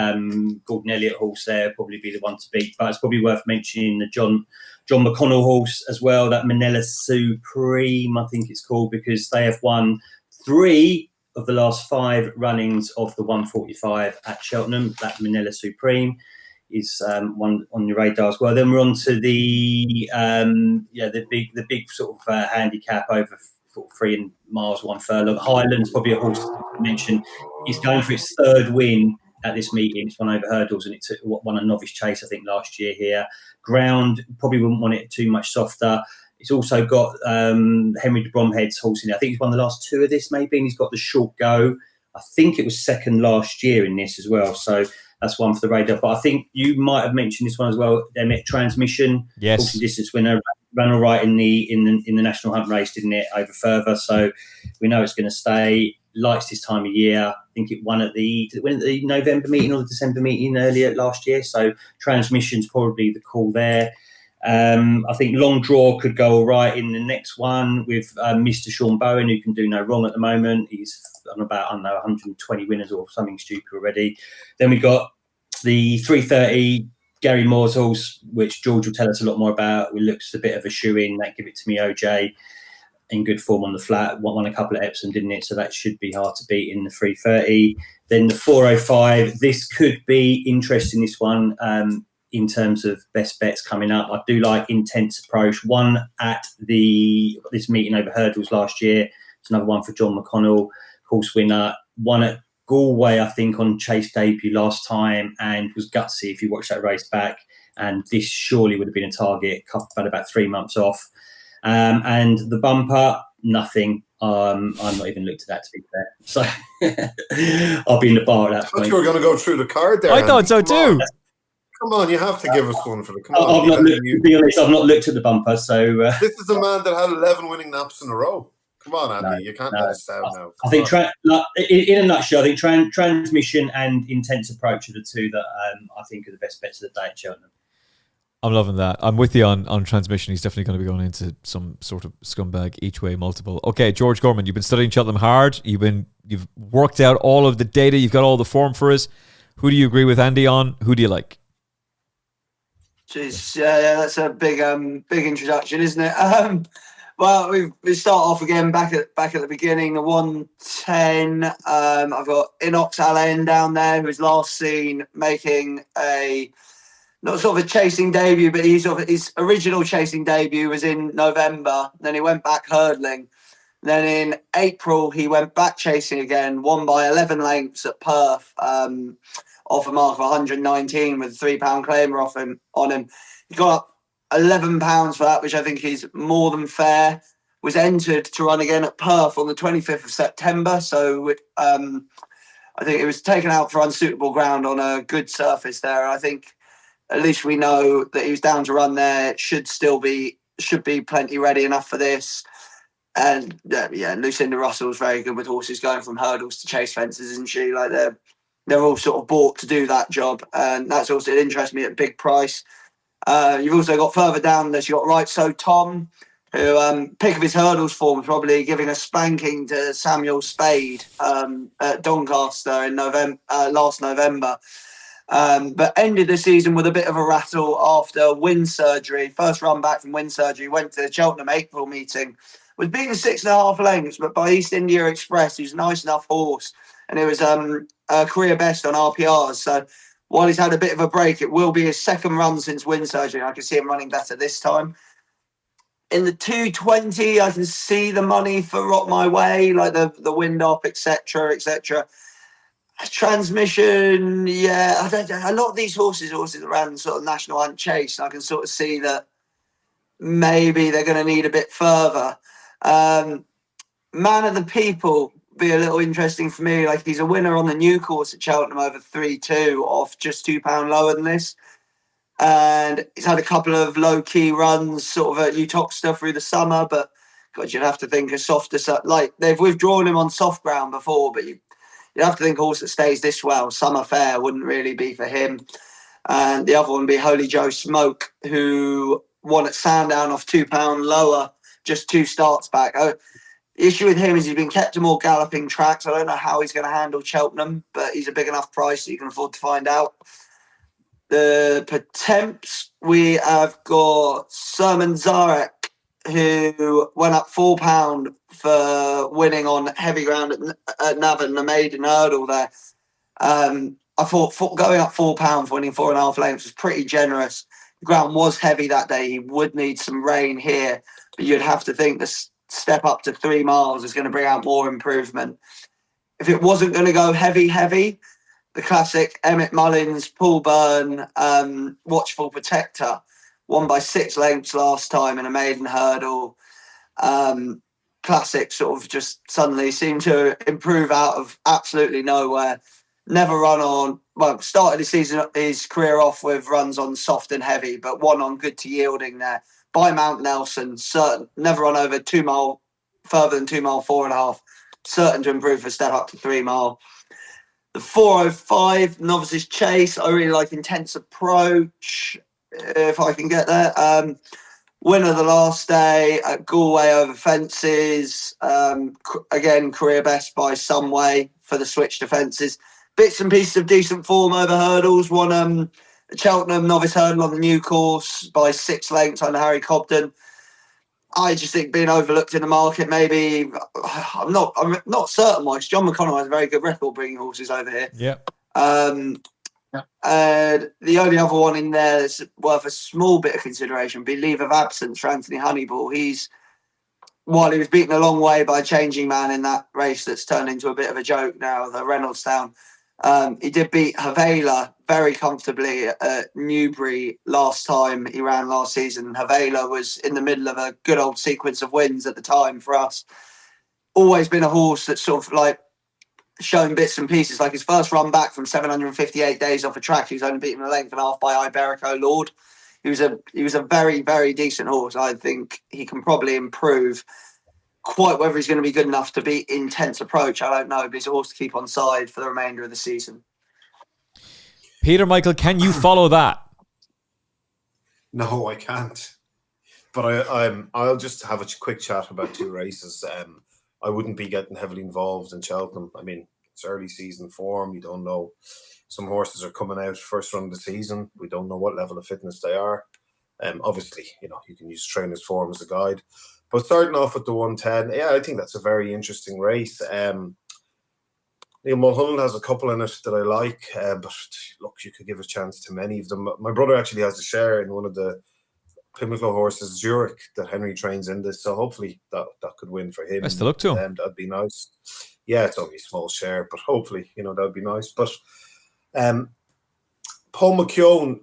Speaker 5: Gordon Elliott horse there will probably be the one to beat, but it's probably worth mentioning the John McConnell horse as well, that Manila Supreme, I think it's called, because they have won 3 of the last 5 runnings of the 145 at Cheltenham. That Manila Supreme is one on your radar as well. Then we're on to the big sort of handicap over 3 miles, 1 furlong. Highland's probably a horse to mention. It's going for its 3rd win at this meeting. It's won over hurdles, and it won a novice chase, I think, last year here. Ground, probably wouldn't want it too much softer. It's also got Henry de Bromhead's horse in there. I think he's won the last 2 of this, maybe, and he's got the short go. I think it was 2nd last year in this as well. So that's one for the radar. But I think you might have mentioned this one as well. Emmet Transmission,
Speaker 2: yes,
Speaker 5: distance winner, ran all right in the National Hunt race, didn't it? Over further, so we know it's going to stay. Likes this time of year. I think it won at the November meeting or the December meeting earlier last year. So Transmission's probably the call there. I think Long Draw could go all right in the next one with Mr. Sean Bowen, who can do no wrong at the moment. He's on about 120 winners or something stupid already. Then we got the 330 Gary Moore's horse, which George will tell us a lot more about. It looks a bit of a shoe-in. That Give It To Me OJ in good form on the flat. Won a couple of Epsom, didn't it? So that should be hard to beat in the 330. Then the 405. This could be interesting, this one. In terms of best bets coming up, I do like Intense Approach. One at this meeting over hurdles last year. It's another one for John McConnell, course winner. One at Galway, I think, on Chase debut last time, and was gutsy if you watch that race back. And this surely would have been a target, about 3 months off. And the bumper, nothing. I'm not even looked at that, to be fair. So I'll be in the bar at that point.
Speaker 3: I thought you were going to go through the card there.
Speaker 2: I thought so too.
Speaker 3: Come on, you have to give us one for the.
Speaker 5: To be honest, I've not looked at the bumper, so
Speaker 3: this is a man that had 11 winning naps in a row. Come on, Andy, you can't let us down now.
Speaker 5: I think, in a nutshell, I think Transmission and Intense Approach are the 2 that I think are the best bets of the day at Cheltenham.
Speaker 2: I'm loving that. I'm with you on Transmission. He's definitely going to be going into some sort of scumbag each way multiple. Okay, George Gorman, you've been studying Cheltenham hard. You've worked out all of the data. You've got all the form for us. Who do you agree with Andy on? Who do you like?
Speaker 4: Jeez, yeah, that's a big introduction, isn't it? Well, we start off again back at the beginning. The 110. I've got Inox Alain down there, who was last seen making a not sort of a chasing debut, but his original chasing debut was in November. Then he went back hurdling. Then in April, he went back chasing again, won by 11 lengths at Perth, off a mark of 119 with a £3 claimer on him. He got up £11 for that, which I think is more than fair. Was entered to run again at Perth on the 25th of September. So I think it was taken out for unsuitable ground on a good surface there. I think at least we know that he was down to run there. Should be plenty ready enough for this. And Lucinda Russell's very good with horses going from hurdles to chase fences, isn't she? Like they're all sort of bought to do that job, and that's also, it interests me at big price. You've also got further down this, you've got Right So Tom, who pick of his hurdles form, probably giving a spanking to Samuel Spade at Doncaster in last November. But ended the season with a bit of a rattle after wind surgery. First run back from wind surgery, went to the Cheltenham April meeting, was beaten 6.5 lengths, but by East India Express, who's a nice enough horse, and it was a career best on RPRs. So while he's had a bit of a break, it will be his second run since wind surgery. I can see him running better this time. In the 220, I can see the money for Rock My Way, like the wind up, etc., etc. Transmission, yeah. A lot of these horses around sort of National Hunt Chase, I can sort of see that maybe they're going to need a bit further. Man of the People be a little interesting for me. Like, he's a winner on the new course at Cheltenham over 3-2 off just £2 lower than this. And he's had a couple of low-key runs sort of at Uttoxeter through the summer, but God, you'd have to think a softer... Like, they've withdrawn him on soft ground before, but you'd have to think a horse that stays this well, Summer Fair, wouldn't really be for him. And the other one would be Holy Joe Smoke, who won at Sandown off £2 lower, just 2 starts back. The issue with him is he's been kept to more galloping tracks. I don't know how he's going to handle Cheltenham, but he's a big enough price that you can afford to find out. The Potemps, we have got Sermon Zarek, who went up £4 for winning on heavy ground at Navan, the maiden hurdle there. I thought going up £4 for winning 4.5 lengths was pretty generous. The ground was heavy that day. He would need some rain here, but you'd have to think the step up to 3 miles is going to bring out more improvement. If it wasn't going to go heavy, the classic Emmett Mullins, Paul Byrne, Watchful Protector, won by 6 lengths last time in a maiden hurdle. Classic sort of just suddenly seemed to improve out of absolutely nowhere. Never run on, well, started his career off with runs on soft and heavy, but one on good to yielding there. By Mount Nelson, certain, never run over 2 mile, further than 2 mile, 4.5. Certain to improve for step up to 3 mile. The 405, Novices Chase, I really like Intense Approach, if I can get there. Winner the last day at Galway over fences. Again, career best by some way for the switch to fences. Bits and pieces of decent form over hurdles. Won a Cheltenham novice hurdle on the new course by 6 lengths under Harry Cobden. I just think being overlooked in the market, maybe. I'm not certain why, because John McConnell has a very good record bringing horses over here.
Speaker 2: Yeah.
Speaker 4: And the only other one in there that's worth a small bit of consideration would be Leave of Absence for Anthony Honeyball. While he was beaten a long way by a changing man in that race that's turned into a bit of a joke now, the Reynoldstown, he did beat Havela very comfortably at Newbury last time he ran last season. Havela was in the middle of a good old sequence of wins at the time for us. Always been a horse that's sort of like shown bits and pieces. Like his first run back from 758 days off a track, he was only beaten a length and a half by Iberico Lord. He was a very, very decent horse. I think he can probably improve. Quite whether he's going to be good enough to beat Intense Approach, I don't know, but he's a horse to keep on side for the remainder of the season.
Speaker 2: Peter, Michael, can you follow that?
Speaker 3: No, I can't. But I'll just have a quick chat about 2 races. I wouldn't be getting heavily involved in Cheltenham. I mean, it's early season form. You don't know. Some horses are coming out first run of the season. We don't know what level of fitness they are. Obviously, you can use trainers' form as a guide. But starting off with the 110, yeah, I think that's a very interesting race. Neil Mulholland has a couple in it that I like, but look, you could give a chance to many of them. My brother actually has a share in one of the Pimlico horses, Zurich, that Henry trains in this, so hopefully that could win for him.
Speaker 2: Best of luck to him.
Speaker 3: That'd be nice. Yeah, it's only a small share, but hopefully, that'd be nice. But Paul McKeown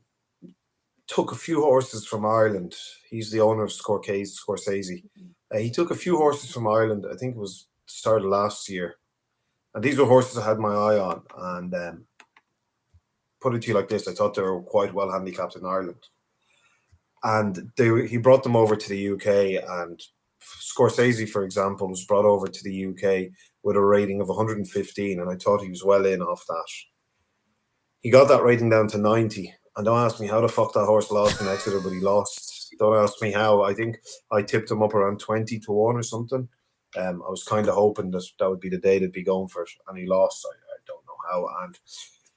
Speaker 3: took a few horses from Ireland. He's the owner of Scorsese. He took a few horses from Ireland. I think it was the start of last year. And these were horses I had my eye on. And put it to you like this, I thought they were quite well handicapped in Ireland. And he brought them over to the UK. And Scorsese, for example, was brought over to the UK with a rating of 115. And I thought he was well in off that. He got that rating down to 90. And don't ask me how the fuck that horse lost in Exeter, but he lost. Don't ask me how. I think I tipped him up around 20-1 or something. I was kind of hoping that would be the day they'd be going for it, and he lost. I don't know how. And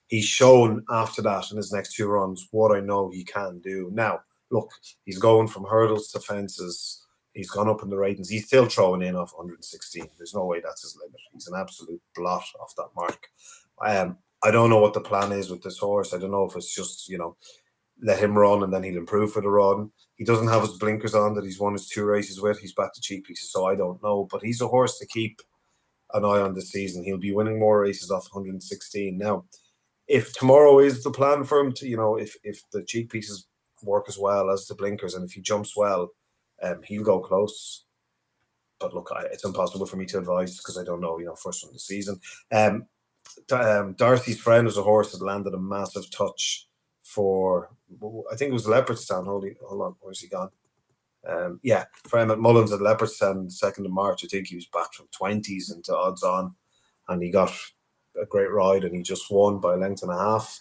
Speaker 3: he's shown after that in his next two runs what I know he can do. Now, look, he's going from hurdles to fences. He's gone up in the ratings. He's still throwing in off 116. There's no way that's his limit. He's an absolute blot off that mark. I don't know what the plan is with this horse. I don't know if it's just, let him run and then he'll improve for the run. He doesn't have his blinkers on that he's won his 2 races with. He's back to cheap pieces, so I don't know. But he's a horse to keep an eye on this season. He'll be winning more races off 116. Now, if tomorrow is the plan for him to, if the cheek pieces work as well as the blinkers and if he jumps well, he'll go close. But look, it's impossible for me to advise because I don't know, first one of the season. Darcy's Friend was a horse that landed a massive touch for, I think it was Leopardstown. Hold on, where's he gone? For Emmet Mullins at Leopardstown, 2nd of March. I think he was back from 20s into odds on, and he got a great ride, and he just won by a length and a half.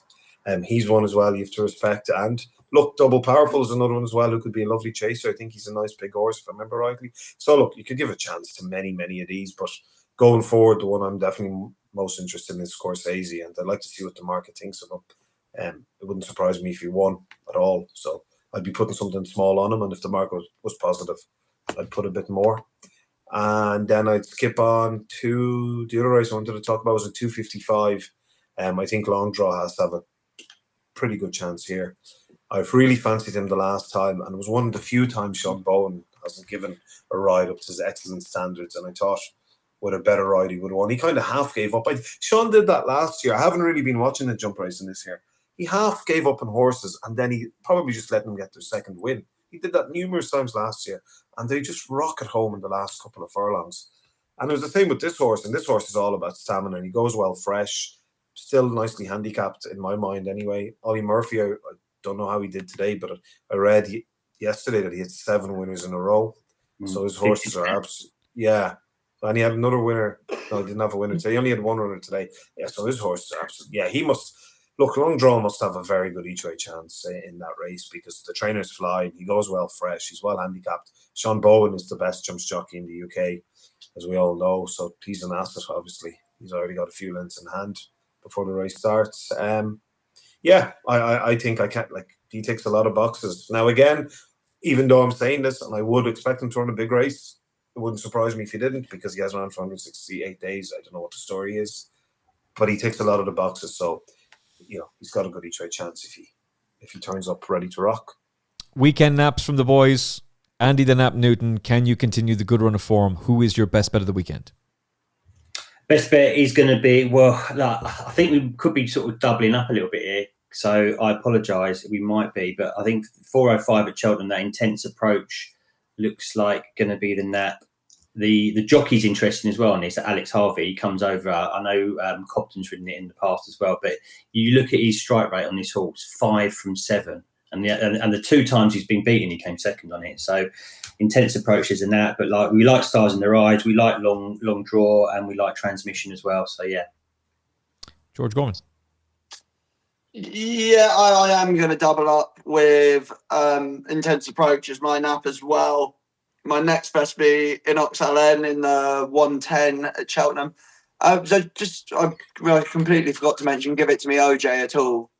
Speaker 3: He's one as well, you have to respect. And look, Double Powerful is another one as well who could be a lovely chaser. I think he's a nice big horse, if I remember rightly. So look, you could give a chance to many, many of these, but going forward, the one I'm definitely most interested in is Scorsese, and I'd like to see what the market thinks of him. It wouldn't surprise me if he won at all. So I'd be putting something small on him, and if the market was positive, I'd put a bit more. And then I'd skip on to the other race I wanted to talk about was a 255. I think Long Draw has to have a pretty good chance here. I've really fancied him the last time, and it was one of the few times Sean Bowen hasn't given a ride up to his excellent standards, and I thought with a better ride he would have won. He kind of half gave up. Sean did that last year. I haven't really been watching the jump racing this year. He half gave up on horses, and then he probably just let them get their second win. He did that numerous times last year, and they just rocket home in the last couple of furlongs. And it was the same with this horse, and this horse is all about stamina, and he goes well fresh, still nicely handicapped in my mind anyway. Ollie Murphy, I don't know how he did today, but I read yesterday that he had 7 winners in a row. So his horses are absolutely, and he had another winner. No, he didn't have a winner today. He only had 1 runner today. Yeah, so his horses are absolutely, he must. Look, Long Draw must have a very good each way chance in that race because the trainer's flying. He goes well fresh. He's well handicapped. Sean Bowen is the best jumps jockey in the UK, as we all know. So he's an asset, obviously. He's already got a few lengths in hand before the race starts. I think I can't, he ticks a lot of boxes. Now, again, even though I'm saying this, and I would expect him to run a big race, it wouldn't surprise me if he didn't because he has run for 168 days. I don't know what the story is, but he ticks a lot of the boxes. So, he's got a good each way chance if he turns up ready to rock.
Speaker 2: Weekend naps from the boys. Andy the Nap Newton, can you continue the good run of form? Who is your best bet of the weekend?
Speaker 5: Best bet is going to be, I think we could be sort of doubling up a little bit here. So I apologise, we might be, but I think 405 at Cheltenham, that intense approach looks like going to be the nap. The jockey's interesting as well on this. Alex Harvey, he comes over. I know Cobden's ridden it in the past as well, but you look at his strike rate on this horse, 5 from 7. And the 2 times he's been beaten, he came second on it. So intense approaches and that, but we like stars in their eyes, we like long draw, and we like transmission as well. So yeah.
Speaker 2: George Gorman.
Speaker 4: Yeah, I am going to double up with intense approach as my nap as well. My next best be Inox LN in the 110 at Cheltenham. I completely forgot to mention, give it to me OJ at all.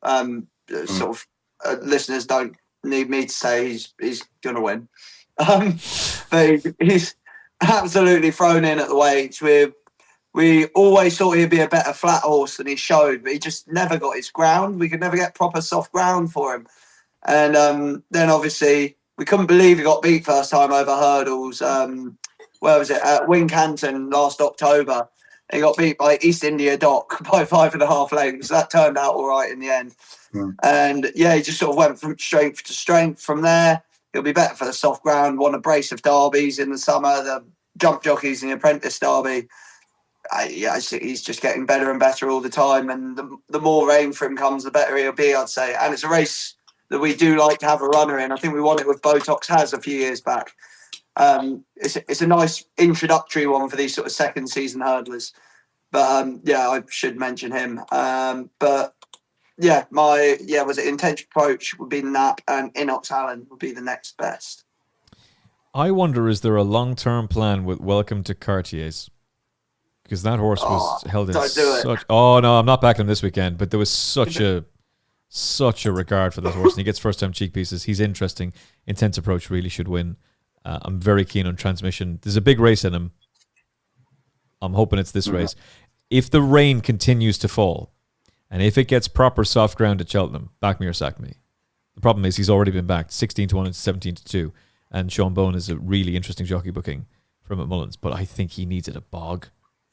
Speaker 4: Listeners don't need me to say he's going to win. But he's absolutely thrown in at the weights with We always thought he'd be a better flat horse than he showed, but he just never got his ground. We could never get proper soft ground for him. And then obviously we couldn't believe he got beat first time over hurdles. Where was it? At Wincanton last October. He got beat by East India Dock by 5.5 lengths. That turned out all right in the end. And yeah, he just sort of went from strength to strength from there. He'll be better for the soft ground. Won a brace of derbies in the summer, the jump jockeys and the apprentice derby. He's just getting better and better all the time. And the more rain for him comes, the better he'll be, I'd say. And it's a race that we do like to have a runner in. I think we won it with Botox Has a few years back. It's a nice introductory one for these sort of second season hurdlers. But I should mention him. Was it Intention Approach would be Nap, and Inox Allen would be the next best.
Speaker 2: I wonder, is there a long-term plan with Welcome to Cartiers? Because that horse was held in such... Oh, no, I'm not backing him this weekend, but there was such a regard for that horse, and he gets first-time cheek pieces. He's interesting. Intense Approach really should win. I'm very keen on Transmission. There's a big race in him. I'm hoping it's this race. If the rain continues to fall, and if it gets proper soft ground at Cheltenham, back me or sack me. The problem is he's already been backed 16-1 and 17-2, and Sean Bone is a really interesting jockey booking from McMullins, but I think he needs it a bog,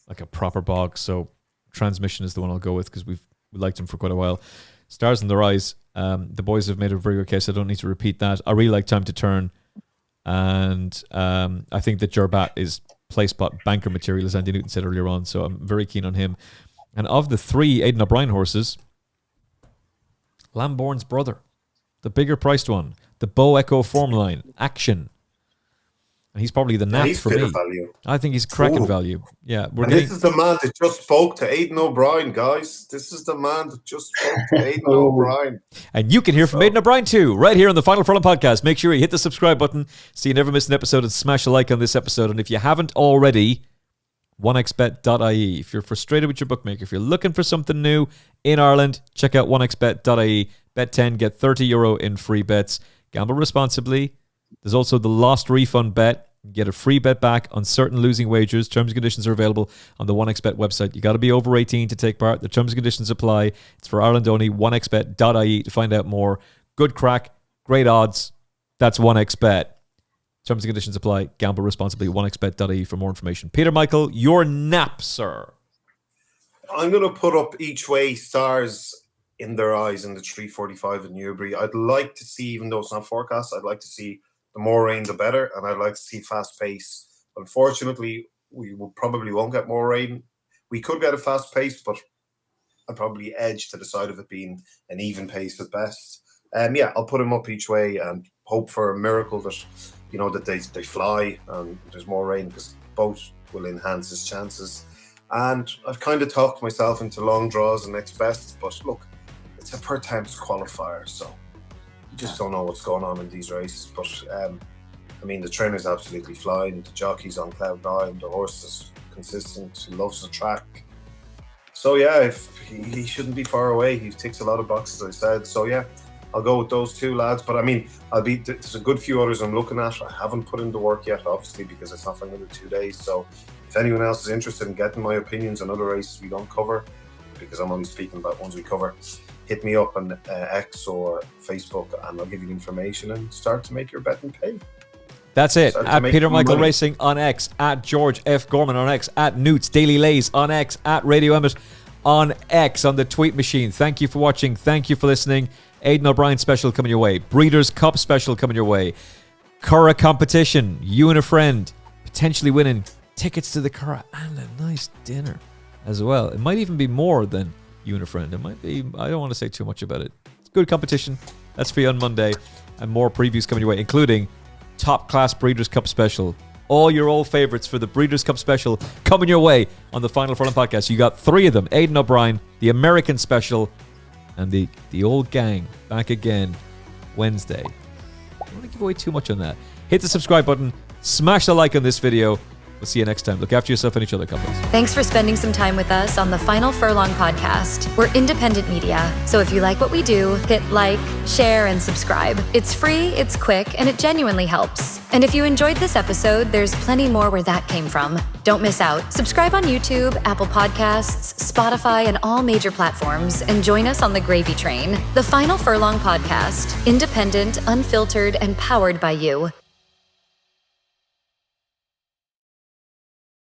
Speaker 2: like a proper bog. So Transmission is the one I'll go with because we liked him for quite a while. Stars in the Rise. The boys have made a very good case. I don't need to repeat that. I really like Time to Turn, and I think that Gerbat is play spot banker material, as Andy Newton said earlier on, so I'm very keen on him. And of the 3 Aidan O'Brien horses, Lambourne's brother, the bigger priced one, the Bow Echo form line, Action. And he's probably the NAPS for me. Value. I think he's cracking value. Yeah,
Speaker 3: this is the man that just spoke to Aidan O'Brien, guys. This is the man that just spoke to Aidan O'Brien.
Speaker 2: And you can hear from Aidan O'Brien too, right here on the Final Furlong podcast. Make sure you hit the subscribe button so you never miss an episode, and smash a like on this episode. And if you haven't already, onexbet.ie. If you're frustrated with your bookmaker, if you're looking for something new in Ireland, check out onexbet.ie. Bet 10, get €30 in free bets. Gamble responsibly. There's also the lost refund bet. You get a free bet back on certain losing wagers. Terms and conditions are available on the OneXBet website. You got to be over 18 to take part. The terms and conditions apply. It's for Ireland only. onexbet.ie to find out more. Good crack, great odds. That's OneXBet. Terms and conditions apply. Gamble responsibly. onexbet.ie for more information. Peter Michael, your nap, sir.
Speaker 3: I'm going to put up each way stars in their eyes in the 345 in Newbury. I'd like to see, even though it's not forecast, I'd like to see the more rain, the better, and I'd like to see fast pace. Unfortunately, we probably won't get more rain. We could get a fast pace, but I'd probably edge to the side of it being an even pace at best. I'll put him up each way and hope for a miracle that, that they fly and there's more rain, because both will enhance his chances. And I've kind of talked myself into long draws and next best, but look, it's a per temps qualifier, so you just don't know what's going on in these races. But the trainer's absolutely flying, the jockey's on cloud 9, the horse is consistent, he loves the track. So if he shouldn't be far away. He ticks a lot of boxes, I said. So I'll go with those 2 lads. But there's a good few others I'm looking at. I haven't put in the work yet, obviously, because it's not for another 2 days. So if anyone else is interested in getting my opinions on other races we don't cover, because I'm only speaking about ones we cover, hit me up on X or Facebook, and I'll give you the information and start to make your bet and pay.
Speaker 2: That's it. At Peter Michael Racing on X, at George F. Gorman on X, at Newt's Daily Lays on X, at Radio Emmet on X, on the tweet machine. Thank you for watching. Thank you for listening. Aidan O'Brien special coming your way. Breeders' Cup special coming your way. Curragh competition. You and a friend potentially winning tickets to the Curragh and a nice dinner as well. It might even be more than you and a friend. It might be, I don't want to say too much about it. It's good competition. That's for you on Monday. And more previews coming your way, including top class Breeders' Cup special. All your old favorites for the Breeders' Cup special coming your way on the Final Furlong podcast. You got 3 of them. Aidan O'Brien, the American special, and the old gang back again Wednesday. I don't want to give away too much on that. Hit the subscribe button. Smash the like on this video. We'll see you next time. Look after yourself and each other, couples.
Speaker 7: Thanks for spending some time with us on the Final Furlong podcast. We're independent media, so if you like what we do, hit like, share, and subscribe. It's free, it's quick, and it genuinely helps. And if you enjoyed this episode, there's plenty more where that came from. Don't miss out. Subscribe on YouTube, Apple Podcasts, Spotify, and all major platforms, and join us on the gravy train. The Final Furlong Podcast. Independent, unfiltered, and powered by you.